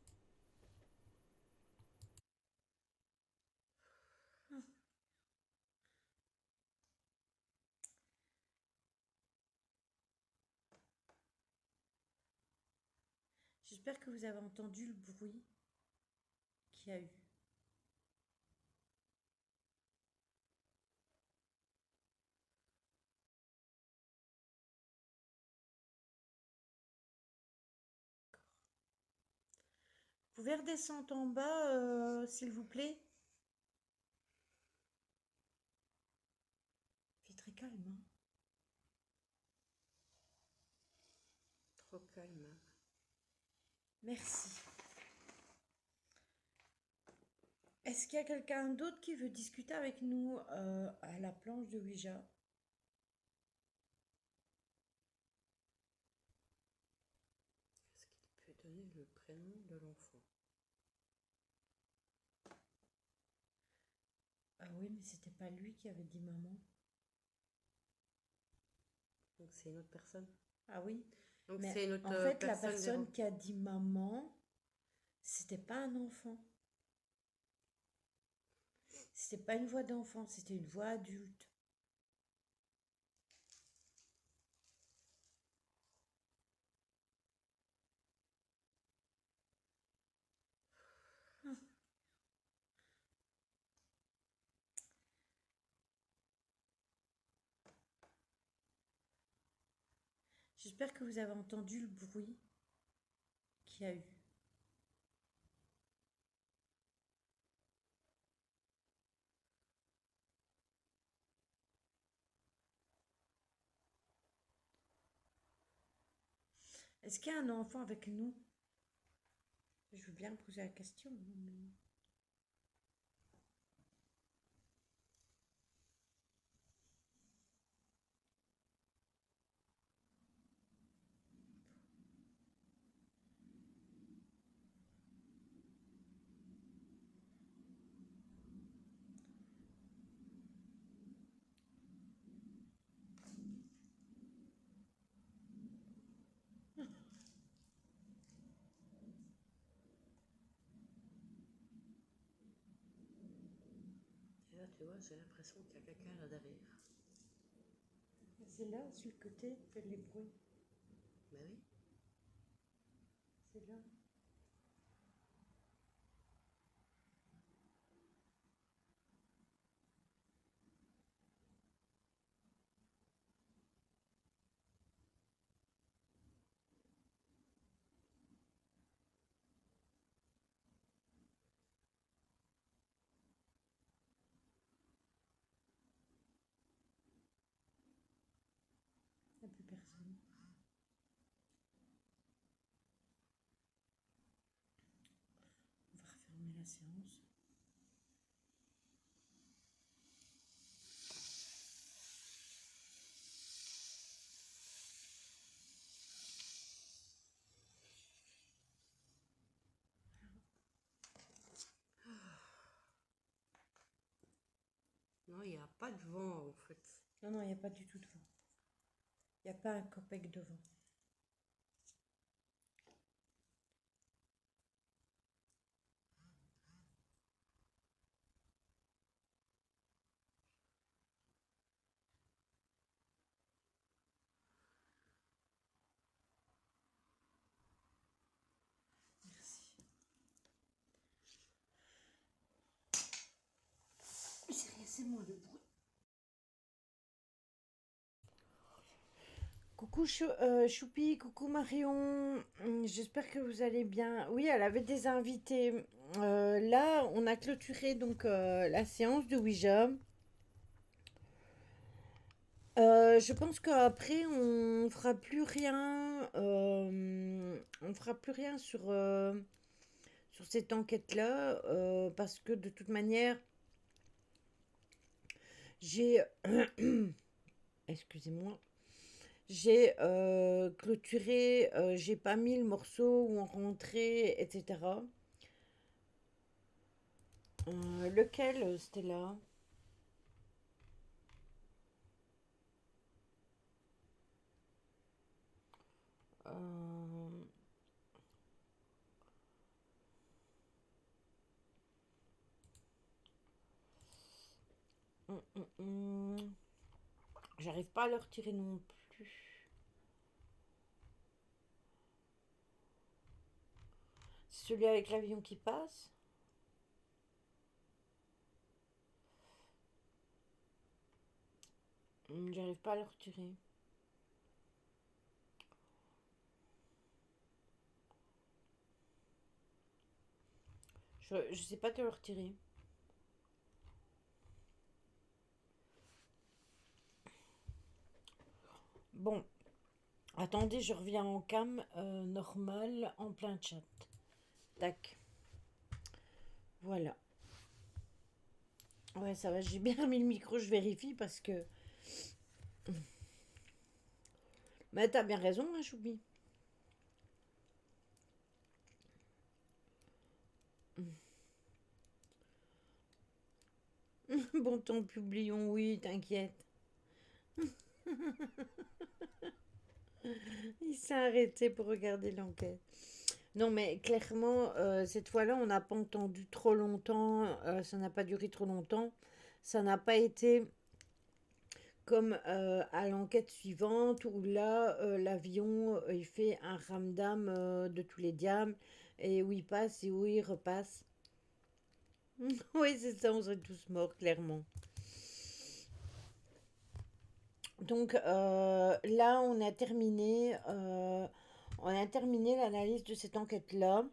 J'espère que vous avez entendu le bruit qu'il y a eu. Vous pouvez redescendre en bas, s'il vous plaît? Il fait très calme, hein. Trop calme. Merci. Est-ce qu'il y a quelqu'un d'autre qui veut discuter avec nous à la planche de Ouija? Est-ce qu'il peut donner le prénom de l'enfant? Ah oui, mais c'était pas lui qui avait dit maman. Donc c'est une autre personne. Ah oui. Donc Mais c'est une autre en fait, la personne, Véro. personne qui a dit maman, c'était pas un enfant. C'était pas une voix d'enfant, c'était une voix adulte. Ah. J'espère que vous avez entendu le bruit qu'il y a eu. Est-ce qu'il y a un enfant avec nous? Je veux bien poser la question. Et là, tu vois, j'ai l'impression qu'il y a quelqu'un là derrière. C'est là, sur le côté, fait les bruits. Ben oui. C'est là. Il n'y a plus personne. On va refermer la séance. Non, il n'y a pas de vent en fait. Non, non, il n'y a pas du tout de vent. Il n'y a pas un copec de vent. Merci. C'est rien, c'est moi le bruit. Coucou Choupi, coucou Marion. J'espère que vous allez bien. Oui, elle avait des invités. Là, on a clôturé donc la séance de Ouija. Je pense qu'après, on fera plus rien. On fera plus rien sur cette enquête-là. Parce que de toute manière, j'ai. Excusez-moi. J'ai clôturé, j'ai pas mis le morceau où on rentrait, etc. Lequel, Stella? Euh, hum, hum, hum. J'arrive pas à le retirer non plus. C'est celui avec l'avion qui passe. J'arrive pas à le retirer. Je sais pas te le retirer. Bon, attendez, je reviens en cam normal en plein chat. Tac. Voilà. Ouais, ça va, j'ai bien mis le micro, je vérifie parce que. Mais t'as bien raison, hein, Choubi. Bon, tant pis, oublions, oui, t'inquiète. Il s'est arrêté pour regarder l'enquête. Non, mais clairement, cette fois-là, on n'a pas entendu trop longtemps. Ça n'a pas duré trop longtemps. Ça n'a pas été comme à l'enquête suivante où là, l'avion, il fait un ramdam de tous les diables et où il passe et où il repasse. Oui, c'est ça, on serait tous morts, clairement. Donc là, on a terminé l'analyse de cette enquête-là.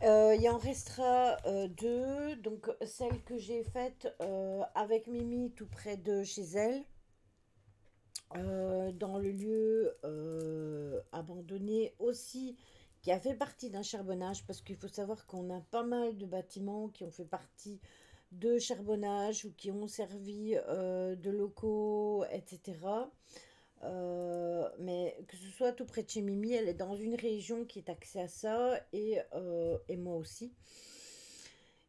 Il en restera deux. Donc celle que j'ai faite avec Mimi tout près de chez elle, dans le lieu abandonné aussi, qui a fait partie d'un charbonnage, parce qu'il faut savoir qu'on a pas mal de bâtiments qui ont fait partie de charbonnage ou qui ont servi de locaux, etc. Mais que ce soit tout près de chez Mimi, elle est dans une région qui est axée à ça, et moi aussi.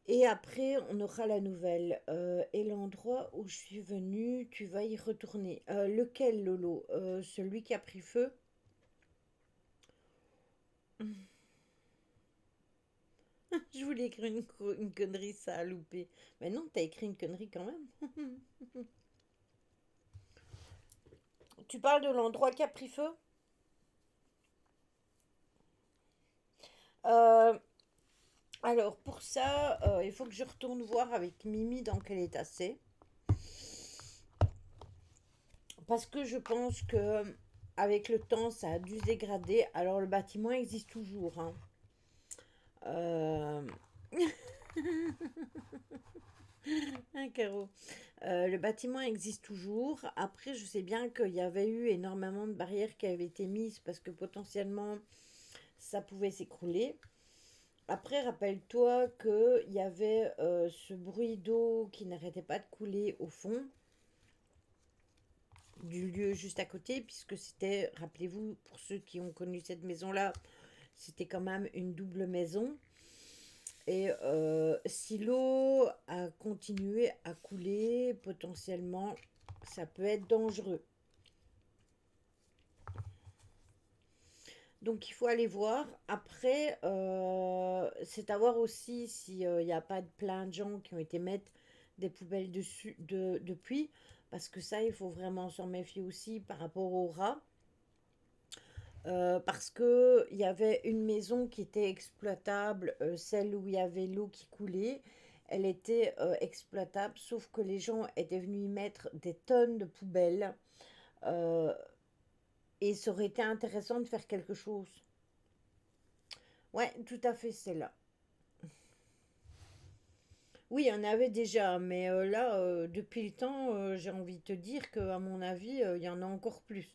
Et après, on aura la nouvelle. Et l'endroit où je suis venue, tu vas y retourner. Lequel, Lolo? Celui qui a pris feu? Je voulais écrire une connerie, ça a loupé. Mais non, t'as écrit une connerie quand même. Tu parles de l'endroit qui a pris feu? Euh, alors, pour ça, il faut que je retourne voir avec Mimi dans quel état c'est. Parce que je pense que avec le temps, ça a dû se dégrader. Alors, le bâtiment existe toujours, hein. Euh, un carreau. Le bâtiment existe toujours. Après, je sais bien qu'il y avait eu énormément de barrières qui avaient été mises parce que potentiellement ça pouvait s'écrouler. Après, rappelle-toi qu'il y avait ce bruit d'eau qui n'arrêtait pas de couler au fond du lieu juste à côté, puisque c'était, rappelez-vous, pour ceux qui ont connu cette maison-là, c'était quand même une double maison. Et si l'eau a continué à couler, potentiellement, ça peut être dangereux. Donc il faut aller voir. Après, c'est à voir aussi s'il n'y a pas plein de gens qui ont été mettre des poubelles dessus depuis. Parce que ça, il faut vraiment s'en méfier aussi par rapport aux rats. Parce que il y avait une maison qui était exploitable, celle où il y avait l'eau qui coulait. Elle était exploitable, sauf que les gens étaient venus y mettre des tonnes de poubelles. euh, et ça aurait été intéressant de faire quelque chose. Ouais, tout à fait, c'est là. Oui, il y en avait déjà, mais là, depuis le temps, j'ai envie de te dire qu'à mon avis, il y en a encore plus.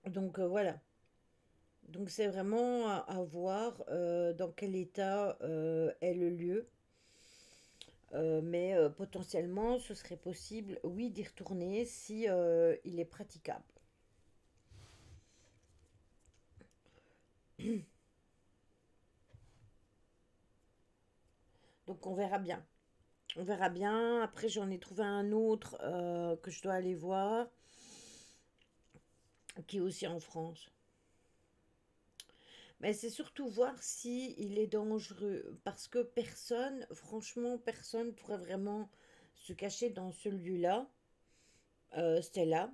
Donc voilà. Donc c'est vraiment à voir dans quel état est le lieu. Mais potentiellement, ce serait possible, oui, d'y retourner si il est praticable. Donc on verra bien. On verra bien. Après, j'en ai trouvé un autre que je dois aller voir, qui est aussi en France. Mais c'est surtout voir si il est dangereux. Parce que personne, franchement, personne pourrait vraiment se cacher dans ce lieu-là. Stella.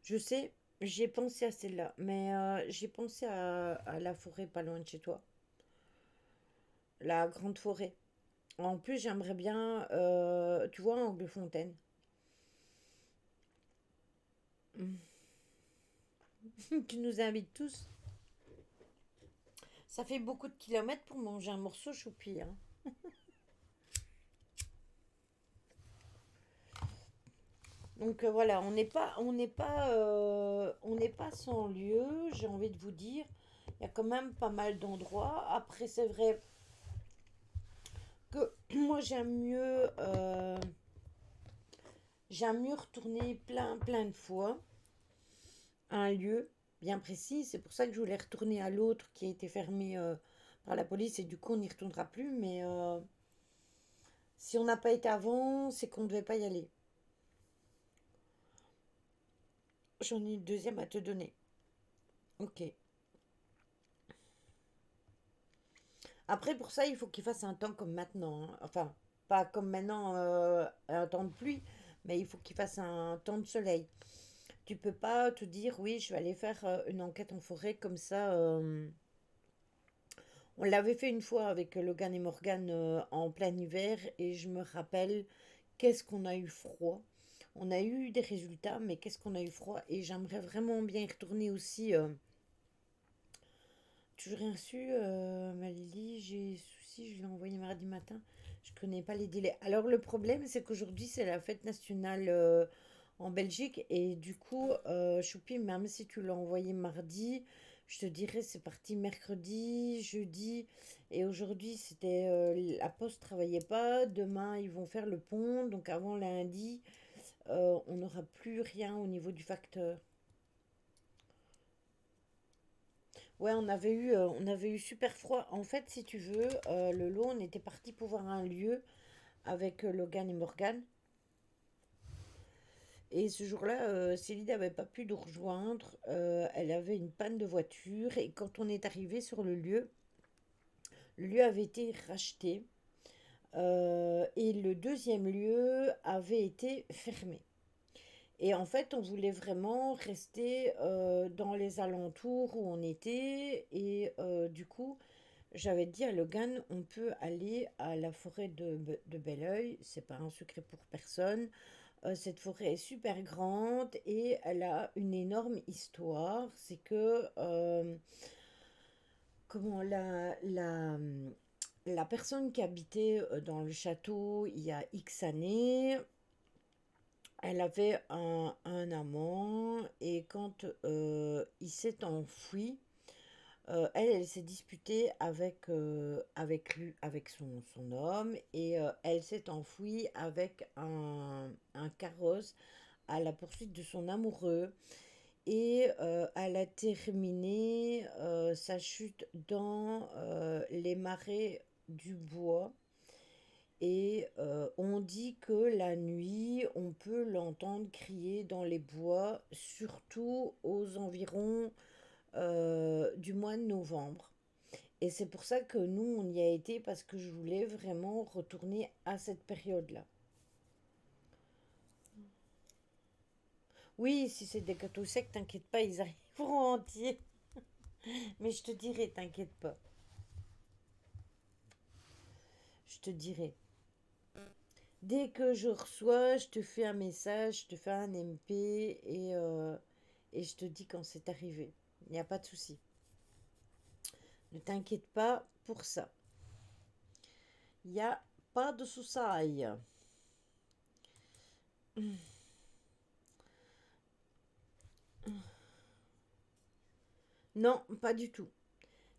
Je sais, j'ai pensé à celle-là. Mais j'ai pensé à la forêt pas loin de chez toi. La grande forêt. En plus, j'aimerais bien, tu vois, Anglefontaine. Tu nous invites tous. Ça fait beaucoup de kilomètres pour manger un morceau choupi, hein. Donc voilà, on n'est pas sans lieu, j'ai envie de vous dire. Il y a quand même pas mal d'endroits. Après, c'est vrai que moi j'aime mieux retourner plein de fois à un lieu bien précis. C'est pour ça que je voulais retourner à l'autre qui a été fermé par la police et du coup on n'y retournera plus. Mais Si on n'a pas été avant, c'est qu'on ne devait pas y aller. J'en ai une deuxième à te donner. Ok. Après, pour ça, il faut qu'il fasse un temps comme maintenant, hein. Enfin, pas comme maintenant, un temps de pluie, mais il faut qu'il fasse un temps de soleil. Tu peux pas te dire, oui, je vais aller faire une enquête en forêt comme ça. On l'avait fait une fois avec Logan et Morgan en plein hiver et je me rappelle qu'est-ce qu'on a eu froid. On a eu des résultats, mais qu'est-ce qu'on a eu froid et j'aimerais vraiment bien y retourner aussi. Toujours rien reçu, ma Lily, j'ai souci, je l'ai envoyé mardi matin. Je connais pas les délais. Alors le problème, c'est qu'aujourd'hui, c'est la fête nationale en Belgique. Et du coup, Choupi, même si tu l'as envoyé mardi, je te dirais c'est parti mercredi, jeudi. Et aujourd'hui, c'était la poste travaillait pas. Demain, ils vont faire le pont. Donc avant lundi, on n'aura plus rien au niveau du facteur. Ouais, on avait eu super froid. En fait, si tu veux, le lot, on était parti pour voir un lieu avec Logan et Morgan. Et ce jour-là, Céline n'avait pas pu nous rejoindre. Elle avait une panne de voiture. Et quand on est arrivé sur le lieu avait été racheté. Et le deuxième lieu avait été fermé. Et en fait, on voulait vraiment rester dans les alentours où on était. Et du coup, j'avais dit à Logan, on peut aller à la forêt de Belleuil, c'est pas un secret pour personne. Cette forêt est super grande et elle a une énorme histoire. C'est que, comment la personne qui habitait dans le château il y a X années, elle avait un amant et quand il s'est enfui, elle s'est disputée avec son homme et elle s'est enfuie avec un carrosse à la poursuite de son amoureux. Et elle a terminé sa chute dans les marais du bois. Et on dit que la nuit, on peut l'entendre crier dans les bois, surtout aux environs du mois de novembre. Et c'est pour ça que nous, on y a été parce que je voulais vraiment retourner à cette période-là. Oui, si c'est des gâteaux secs, t'inquiète pas, ils arriveront entiers. Mais je te dirai, t'inquiète pas. Je te dirai. Dès que je reçois, je te fais un message, je te fais un MP et je te dis quand c'est arrivé. Il n'y a pas de souci. Ne t'inquiète pas pour ça. Il n'y a pas de souci. Non, pas du tout.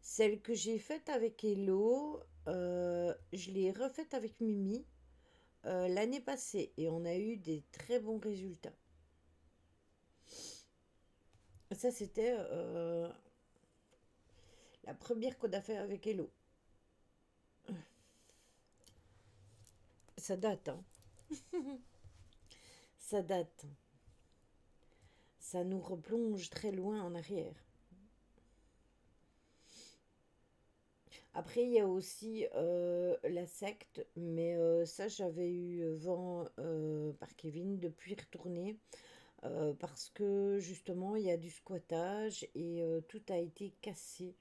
Celle que j'ai faite avec Hello, je l'ai refaite avec Mimi l'année passée et on a eu des très bons résultats. Ça, c'était la première qu'on a fait avec Hello. Ça date, hein. Ça date. Ça nous replonge très loin en arrière. Après, il y a aussi la secte, mais ça, j'avais eu vent par Kevin depuis retourner parce que justement, il y a du squattage et tout a été cassé.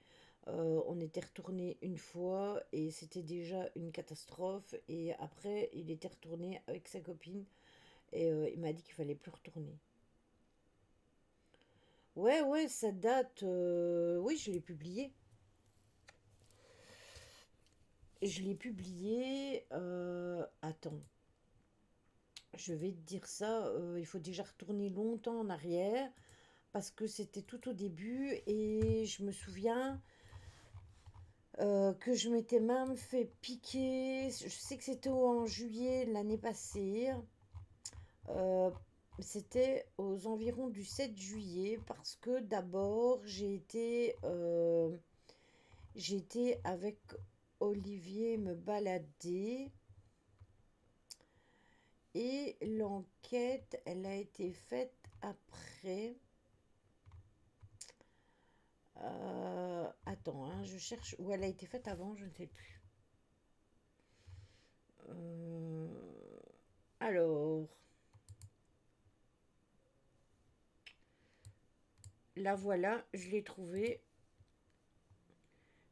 On était retourné une fois et c'était déjà une catastrophe. Et après, il était retourné avec sa copine et il m'a dit qu'il fallait plus retourner. Ouais, ouais, ça date. Oui, je l'ai publié. Je l'ai publié. Attends, je vais te dire ça. Il faut déjà retourner longtemps en arrière parce que c'était tout au début et je me souviens que je m'étais même fait piquer. Je sais que c'était en juillet de l'année passée. Euh, C'était aux environs du 7 juillet parce que d'abord j'ai été avec Olivier me balader. Et l'enquête, elle a été faite après. Attends, hein, je cherche. Ou elle a été faite avant, je ne sais plus. Euh, alors, la voilà, je l'ai trouvée.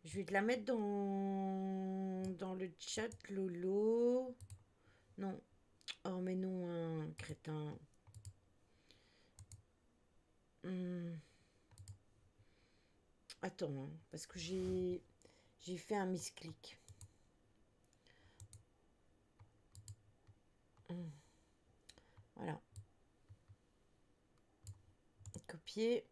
Je vais te la mettre dans le chat, Lolo. Non. Oh, mais non, un crétin. Hmm. Attends, hein, parce que j'ai fait un misclic. Hmm. Voilà. Copier.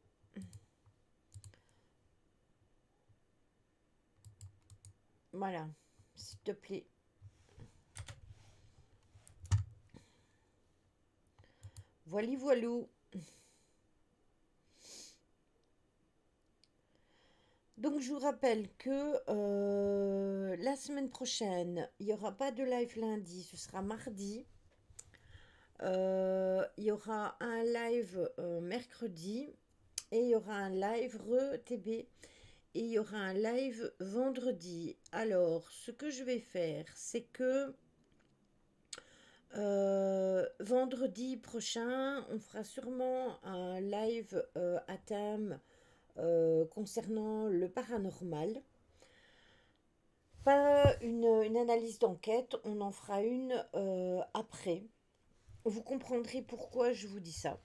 Voilà. S'il te plaît. Voili voilou. Donc je vous rappelle que la semaine prochaine, il n'y aura pas de live lundi, ce sera mardi. Il y aura un live mercredi et il y aura un live re-TB et il y aura un live vendredi. Alors, ce que je vais faire, c'est que vendredi prochain, on fera sûrement un live à thème concernant le paranormal. Pas une analyse d'enquête, on en fera une après. Vous comprendrez pourquoi je vous dis ça.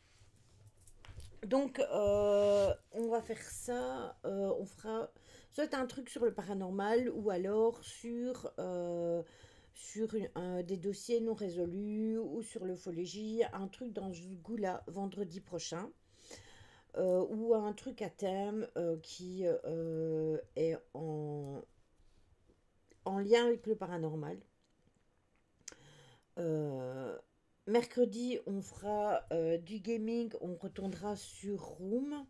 Donc, on va faire ça. On fera soit un truc sur le paranormal ou alors sur des dossiers non résolus ou sur l'ufologie. Un truc dans ce goût-là vendredi prochain. Ou un truc à thème qui est en lien avec le paranormal. Euh, Mercredi, on fera du gaming, on retournera sur Room.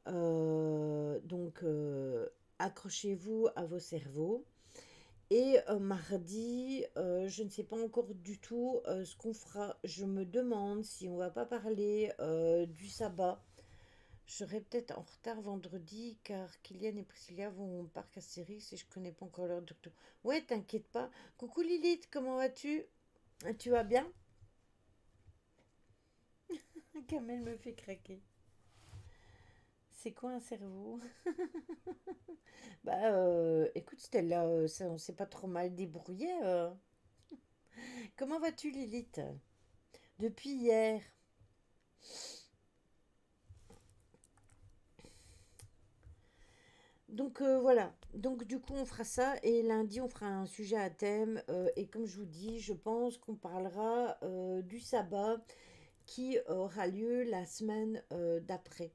Donc, accrochez-vous à vos cerveaux. Et mardi, je ne sais pas encore du tout ce qu'on fera. Je me demande si on va pas parler du sabbat. Je serai peut-être en retard vendredi car Kylian et Priscilla vont au parc Astérix et je connais pas encore leur docteur. Ouais, t'inquiète pas. Coucou Lilith, comment vas-tu? Tu vas bien? Kamel me fait craquer. C'est quoi un cerveau? Bah, écoute Stella, ça, on s'est pas trop mal débrouillé. Comment vas-tu Lilith? Depuis hier. Donc voilà. Donc du coup on fera ça et lundi on fera un sujet à thème et comme je vous dis, je pense qu'on parlera du sabbat qui aura lieu la semaine d'après.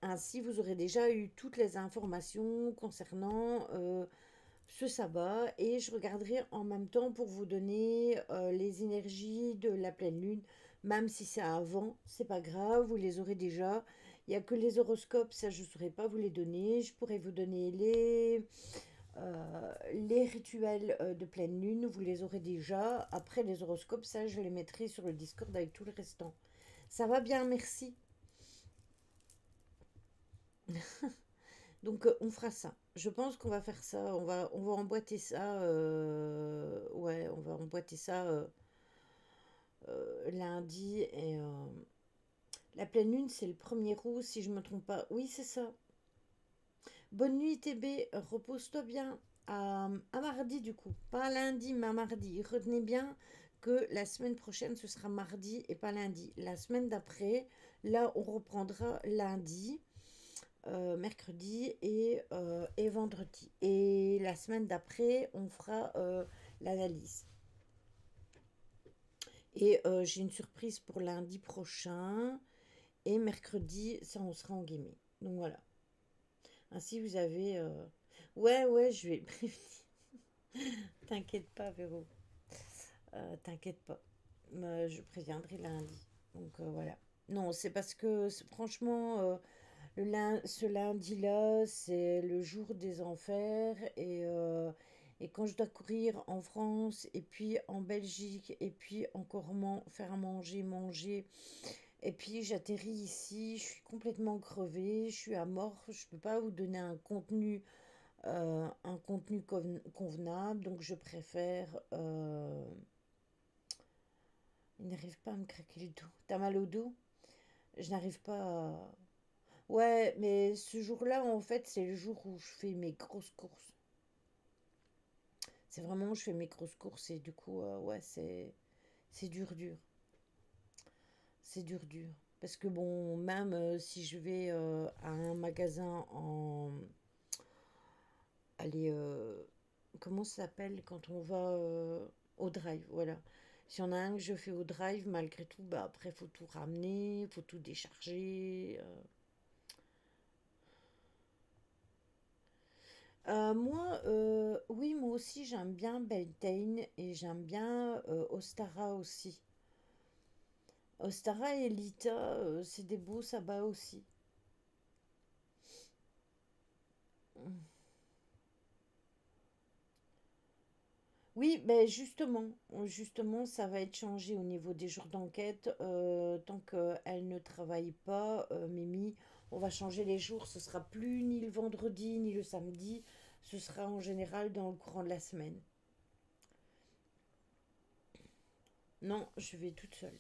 Ainsi, vous aurez déjà eu toutes les informations concernant ce sabbat et je regarderai en même temps pour vous donner les énergies de la pleine lune, même si c'est avant, c'est pas grave, vous les aurez déjà. Il n'y a que les horoscopes, ça je ne saurais pas vous les donner. Je pourrais vous donner les rituels de pleine lune, vous les aurez déjà. Après les horoscopes, ça je les mettrai sur le Discord avec tout le restant. Ça va bien, merci. Donc on fera ça. Je pense qu'on va faire ça. On va emboîter ça. Ouais, on va emboîter ça lundi. Et la pleine lune, c'est le 1er août, si je me trompe pas. Oui, c'est ça. Bonne nuit, TB. Repose-toi bien. À mardi, du coup. Pas lundi, mais à mardi. Retenez bien que la semaine prochaine, ce sera mardi et pas lundi. La semaine d'après, là, on reprendra lundi. Mercredi et vendredi. Et la semaine d'après, on fera l'analyse. Et j'ai une surprise pour lundi prochain. Et mercredi, ça, on sera en gaming. Donc voilà. Ainsi, vous avez... Ouais, ouais, je vais prévenir. T'inquiète pas, Véro. T'inquiète pas. Je préviendrai lundi. Donc voilà. Non, c'est parce que franchement, ce lundi-là, c'est le jour des enfers Et quand je dois courir en France, et puis en Belgique, et puis encore faire à manger, manger, et puis j'atterris ici, je suis complètement crevée, je suis à mort, je peux pas vous donner un contenu convenable, donc je préfère... il n'arrive pas à me craquer le dos. T'as mal au dos? Je n'arrive pas à... Ouais, mais ce jour-là, en fait, c'est le jour où je fais mes grosses courses. C'est vraiment, je fais mes grosses courses et du coup, ouais, c'est dur, dur. C'est dur, dur. Parce que bon, même si je vais à un magasin en... Allez, comment ça s'appelle quand on va au drive, voilà. Si on a un que je fais au drive, malgré tout, bah après, faut tout ramener, faut tout décharger. Moi, oui, moi aussi, j'aime bien Beltane et j'aime bien Ostara aussi. Ostara et Lita, c'est des beaux sabbats aussi. Oui, ben justement, ça va être changé au niveau des jours d'enquête. Tant qu'elle ne travaille pas, Mimi, on va changer les jours. Ce sera plus ni le vendredi ni le samedi. Ce sera en général dans le courant de la semaine. Non, je vais toute seule.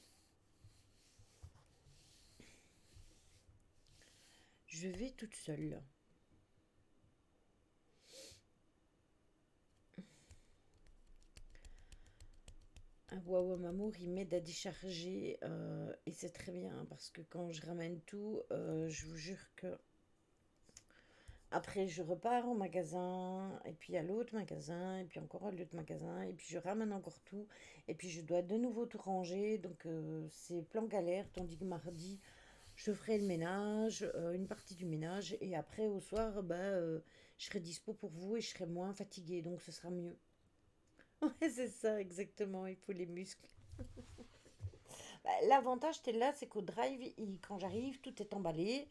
Je vais toute seule. Un Wawa Mamour, il m'aide à décharger et c'est très bien parce que quand je ramène tout, je vous jure que après je repars au magasin et puis à l'autre magasin et puis encore à l'autre magasin et puis je ramène encore tout et puis je dois de nouveau tout ranger donc c'est plan galère tandis que mardi je ferai le ménage, une partie du ménage et après au soir je serai dispo pour vous et je serai moins fatiguée donc ce sera mieux. Ouais, c'est ça exactement, il faut les muscles. Bah, l'avantage, c'est là, c'est qu'au drive, quand j'arrive, tout est emballé.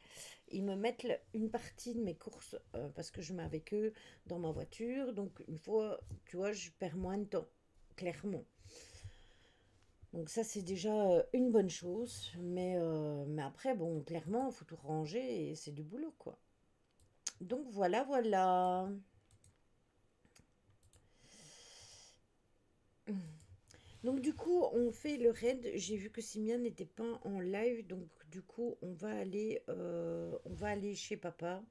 Ils me mettent une partie de mes courses parce que je mets avec eux dans ma voiture. Donc, une fois, tu vois, je perds moins de temps, clairement. Donc, ça, c'est déjà une bonne chose. Mais après, bon, clairement, il faut tout ranger et c'est du boulot, quoi. Donc, voilà, voilà. Donc du coup, on fait le raid. J'ai vu que Simia n'était pas en live, donc du coup, on va aller chez papa.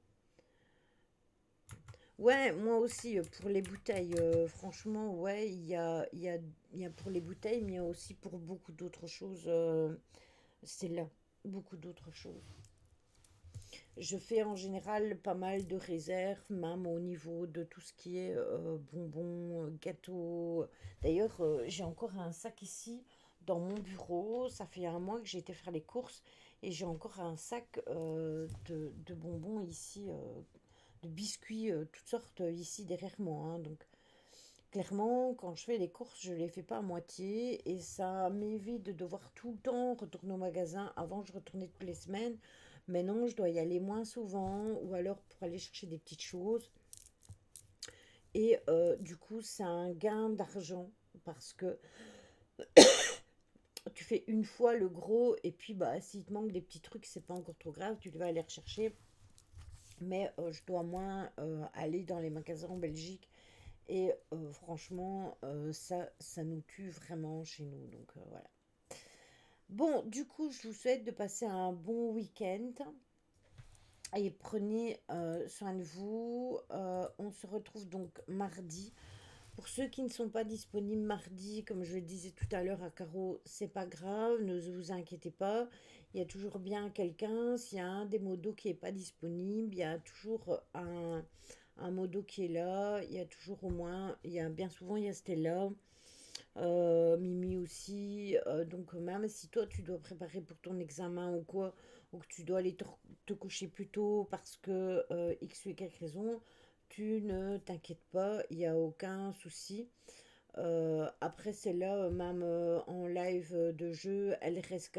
Ouais, moi aussi, pour les bouteilles, franchement, ouais, il y a pour les bouteilles, mais il y a aussi pour beaucoup d'autres choses. C'est là, beaucoup d'autres choses. Je fais en général pas mal de réserves, même au niveau de tout ce qui est bonbons, gâteaux. D'ailleurs, j'ai encore un sac ici dans mon bureau. Ça fait un mois que j'ai été faire les courses et j'ai encore un sac de bonbons ici, de biscuits, toutes sortes ici derrière moi, hein. Donc, clairement, quand je fais les courses, je les fais pas à moitié et ça m'évite de devoir tout le temps retourner au magasin. Avant, je retournais toutes les semaines. Maintenant, je dois y aller moins souvent ou alors pour aller chercher des petites choses. Et du coup, c'est un gain d'argent parce que tu fais une fois le gros et puis bah s'il te manque des petits trucs, c'est pas encore trop grave, tu vas aller rechercher. Mais je dois moins aller dans les magasins en Belgique. Et franchement, ça nous tue vraiment chez nous. Donc voilà. Bon, du coup, je vous souhaite de passer un bon week-end. Et prenez soin de vous. On se retrouve donc mardi. Pour ceux qui ne sont pas disponibles mardi, comme je le disais tout à l'heure à Caro, c'est pas grave, ne vous inquiétez pas. Il y a toujours bien quelqu'un. S'il y a un des modos qui n'est pas disponible, il y a toujours un modo qui est là. Il y a toujours au moins, il y a bien souvent, il y a Stella. Mimi aussi. Donc même si toi tu dois préparer pour ton examen ou quoi, ou que tu dois aller te coucher plus tôt parce que X ou Y raison, tu ne t'inquiètes pas, il n'y a aucun souci. Après c'est là, même en live de jeu, elle reste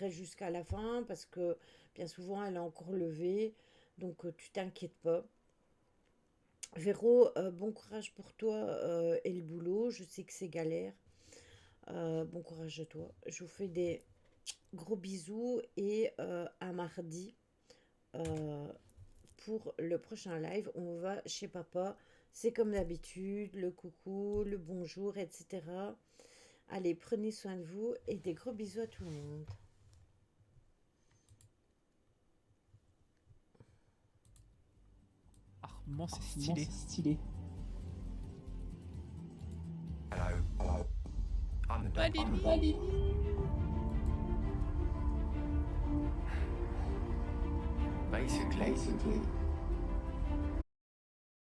jusqu'à la fin parce que bien souvent elle est encore levée, donc tu t'inquiètes pas. Véro, bon courage pour toi et le boulot. Je sais que c'est galère. Bon courage à toi. Je vous fais des gros bisous et à mardi euh, pour le prochain live. On va chez papa. C'est comme d'habitude, le coucou, le bonjour, etc. Allez, prenez soin de vous et des gros bisous à tout le monde. Armand, c'est Comment stylé. c'est stylé. Hello. I'm the dog. Valérie. Basically, Basically,